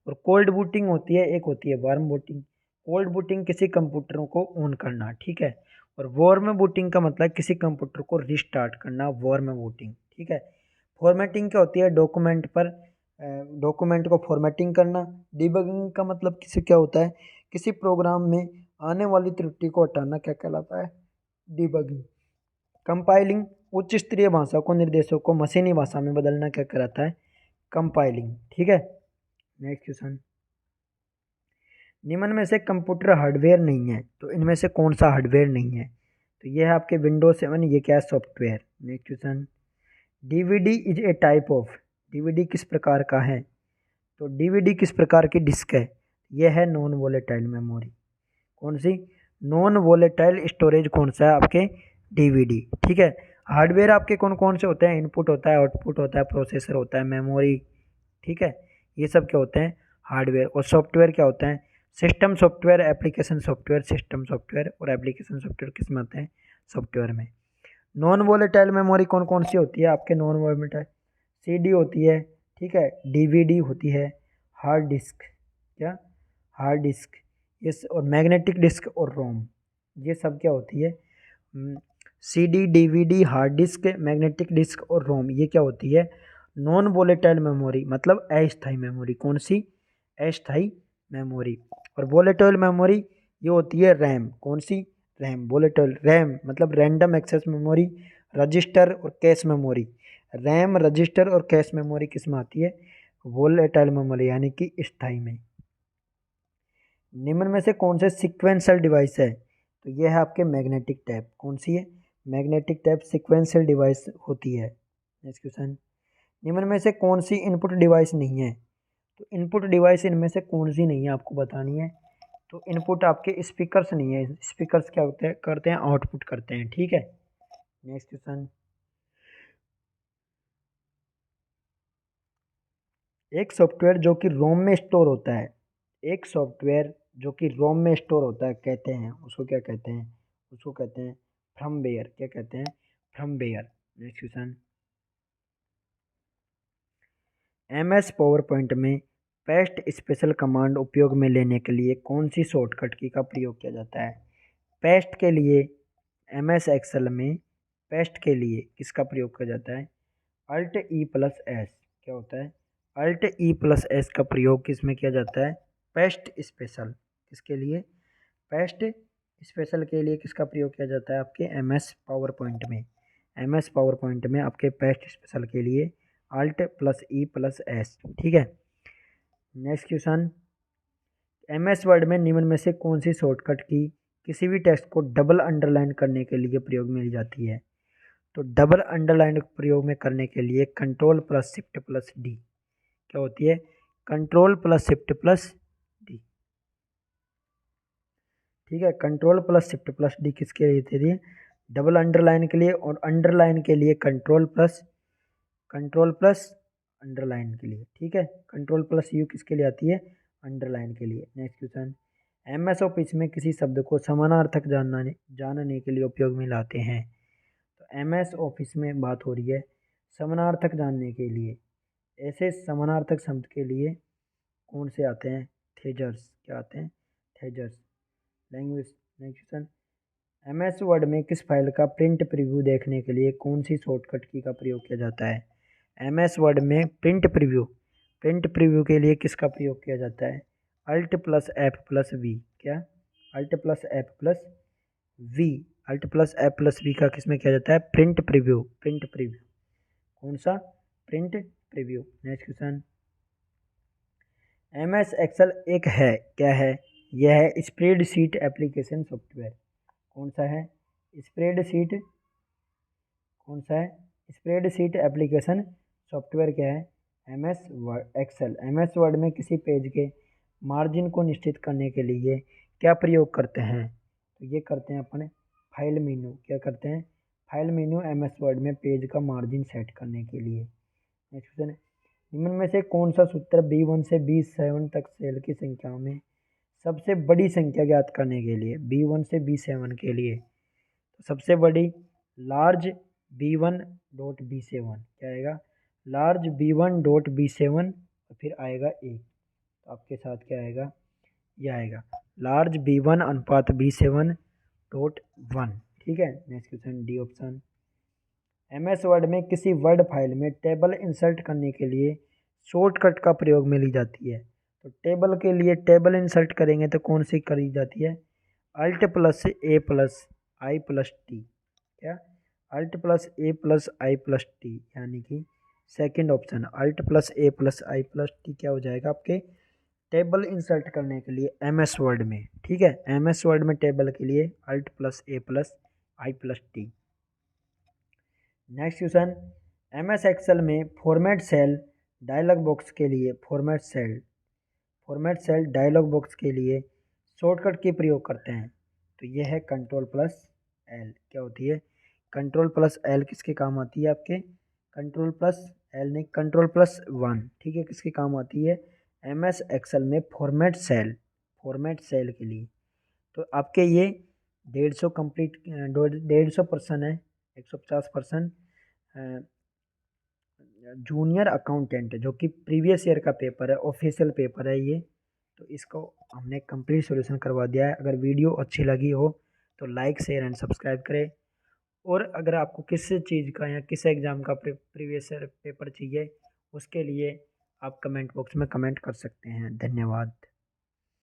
और कोल्ड बूटिंग होती है, एक होती है वार्म बूटिंग। कोल्ड बूटिंग किसी कंप्यूटरों को ऑन करना, ठीक है। और वार्म बूटिंग का मतलब किसी कंप्यूटर को रिस्टार्ट करना, वार्म बूटिंग, ठीक है। फॉर्मेटिंग क्या होती है? डॉक्यूमेंट पर डॉक्यूमेंट को फॉर्मेटिंग करना। डिबगिंग का मतलब किसी क्या होता है? किसी प्रोग्राम में आने वाली त्रुटि को हटाना, क्या कहलाता है? डिबगिंग। कंपाइलिंग, उच्च स्तरीय भाषा को निर्देशों को मशीनी भाषा में बदलना, क्या कहलाता है? कंपाइलिंग, ठीक है। नेक्स्ट क्वेश्चन, निम्न में से कंप्यूटर हार्डवेयर नहीं है, तो इनमें से कौन सा हार्डवेयर नहीं है? तो ये है आपके विंडोज 7। ये क्या है? Software. Next question, DVD is a type of, DVD किस प्रकार का है? तो डीवीडी किस प्रकार की डिस्क है? यह है नॉन वोलेटाइल मेमोरी। कौन सी? नॉन वोलेटाइल स्टोरेज कौन सा है आपके? डीवीडी, ठीक है। हार्डवेयर आपके कौन कौन से होते हैं? इनपुट होता है, आउटपुट होता है, प्रोसेसर होता है, मेमोरी, ठीक है। ये सब क्या होते हैं? हार्डवेयर। और सॉफ्टवेयर क्या होता है? System software, application software. System software और एप्लीकेशन सॉफ्टवेयर किस में आते हैं? सॉफ्टवेयर में। नॉन वोलेटाइल मेमोरी कौन कौन सी होती है आपके? नॉन वोलेटाइल सीडी होती है, ठीक है, डीवीडी होती है, हार्ड डिस्क, क्या? हार्ड डिस्क, ये और मैग्नेटिक डिस्क और रोम, ये सब क्या होती है? CD, DVD, hard disk, magnetic disk और रोम, ये क्या होती है? नॉन वोलेटाइल मेमोरी, मतलब अस्थायी मेमोरी। कौन सी? अस्थायी मेमोरी। और वोलेटाइल मेमोरी ये होती है रैम। कौन सी? रैम। वोलेटाइल, रैम मतलब रैंडम एक्सेस मेमोरी, रजिस्टर और कैश मेमोरी। रैम, रजिस्टर और कैश मेमोरी किस में आती है? वोलेटाइल मेमोरी, यानी कि स्थायी में। निम्न में से कौन से सीक्वेंशियल डिवाइस है? तो यह है आपके मैग्नेटिक टैप। कौन सी है? मैग्नेटिक टैप सीक्वेंशियल डिवाइस होती है। नेक्स्ट क्वेश्चन, निम्न में से कौन सी इनपुट डिवाइस नहीं है? तो इनपुट डिवाइस इनमें से कौन सी नहीं है आपको बतानी है। तो इनपुट आपके स्पीकर्स नहीं है। स्पीकर्स क्या होते हैं? करते हैं आउटपुट करते हैं, ठीक है। नेक्स्ट क्वेश्चन, एक सॉफ्टवेयर जो कि रोम में स्टोर होता है, एक सॉफ्टवेयर जो कि रोम में स्टोर होता है, कहते हैं उसको क्या कहते हैं? उसको कहते हैं फर्मवेयर। क्या कहते हैं? Firmware. Next question, MS power point में पेस्ट स्पेशल कमांड उपयोग में लेने के लिए कौन सी शॉर्टकट की का प्रयोग किया जाता है? पेस्ट के लिए एमएस एक्सेल में पेस्ट के लिए किसका प्रयोग किया जाता है? Alt+E+S। क्या होता है? Alt+E+S का प्रयोग किस में किया जाता है? Paste special. किसके लिए? पेस्ट स्पेशल के लिए किसका प्रयोग किया जाता है आपके एमएस पावर पॉइंट में? एमएस पावर पॉइंट में आपके पेस्ट स्पेशल के लिए Alt+E+S, ठीक है। नेक्स्ट क्वेश्चन, एमएस वर्ड में निम्न में से कौन सी शॉर्टकट की किसी भी टेक्स्ट को डबल अंडरलाइन करने के लिए प्रयोग में ली जाती है? तो डबल अंडरलाइन प्रयोग में करने के लिए Ctrl+Shift+D। क्या होती है? Ctrl+Shift+D, ठीक है। Ctrl+Shift+D किसके लिए होती है? डबल अंडरलाइन के लिए। और अंडरलाइन के लिए कंट्रोल प्लस अंडरलाइन के लिए, ठीक है। Ctrl+U किसके लिए आती है? अंडरलाइन के लिए। नेक्स्ट क्वेश्चन, एमएस ऑफिस में किसी शब्द को समानार्थक जानने के लिए उपयोग में लाते हैं। तो एमएस ऑफिस में बात हो रही है समानार्थक जानने के लिए। ऐसे समानार्थक शब्द के लिए कौन से आते हैं? थेजर्स। क्या आते हैं? Thesaurus. Language. Next question, MS Word में किस फाइल का प्रिंट प्रीव्यू देखने के लिए कौन सी शॉर्टकट की का प्रयोग किया जाता है? एमएस वर्ड में प्रिंट प्रीव्यू के लिए किसका प्रयोग किया जाता है? Alt+F+V। क्या? Alt+F+V। Alt+F+V का किस में किया जाता है? Print preview. Print preview. कौन सा? Print preview. Next question, MS Excel एक है, क्या है? यह है स्प्रेडशीट एप्लीकेशन सॉफ्टवेयर। कौन सा है? स्प्रेडशीट। कौन सा है? स्प्रेडशीट एप्लीकेशन सॉफ्टवेयर क्या है? MS Word Excel. MS Word में किसी पेज के मार्जिन को निश्चित करने के लिए क्या प्रयोग करते हैं? तो ये करते हैं अपन फाइल मेन्यू। क्या करते हैं? फाइल मेन्यू MS वर्ड में पेज का मार्जिन सेट करने के लिए। नेक्स्ट क्वेश्चन है, निम्न में से कौन सा सूत्र B1 से B7 तक सेल की संख्याओं में सबसे बड़ी संख्या ज्ञात करने के लिए, B1 से B7 के लिए तो सबसे बड़ी लार्ज B1 डॉट B7 क्या आएगा? लार्ज B1 डॉट B7 और फिर आएगा ए, तो आपके साथ क्या आएगा? ये आएगा लार्ज B1 अनुपात B7 डॉट 1। ठीक है, next question D option. MS Word में किसी वर्ड फाइल में टेबल इंसर्ट करने के लिए शॉर्टकट का प्रयोग में ली जाती है। तो टेबल के लिए टेबल इंसर्ट करेंगे तो कौन सी करी जाती है? Alt plus A plus I plus T. क्या? Alt plus A plus I plus T, यानी कि second option alt plus A plus I plus T क्या हो जाएगा आपके टेबल इंसर्ट करने के लिए MS वर्ड में। ठीक है, MS वर्ड में टेबल के लिए alt plus A plus I plus T. Next question, MS Excel में फॉर्मेट सेल डायलॉग बॉक्स के लिए फॉर्मेट सेल डायलॉग बॉक्स के लिए शॉर्टकट की प्रयोग करते हैं। तो ये है कंट्रोल प्लस एल। क्या होती है? कंट्रोल प्लस एल किसके काम आती है आपके? कंट्रोल प्लस एल नहीं, कंट्रोल प्लस 1। ठीक है, किसके काम आती है? MS एक्सेल में फॉर्मेट सेल के लिए। तो आपके ये 150 कंप्लीट 150% है, 150% जूनियर अकाउंटेंट जो कि प्रीवियस ईयर का पेपर है, ऑफिशियल पेपर है ये। तो इसको हमने कंप्लीट सॉल्यूशन करवा दिया है। अगर वीडियो अच्छी लगी हो तो लाइक शेयर एंड सब्सक्राइब करें। और अगर आपको किस चीज़ का या किस एग्ज़ाम का प्रीवियस ईयर पेपर चाहिए उसके लिए आप कमेंट बॉक्स में कमेंट कर सकते हैं। धन्यवाद।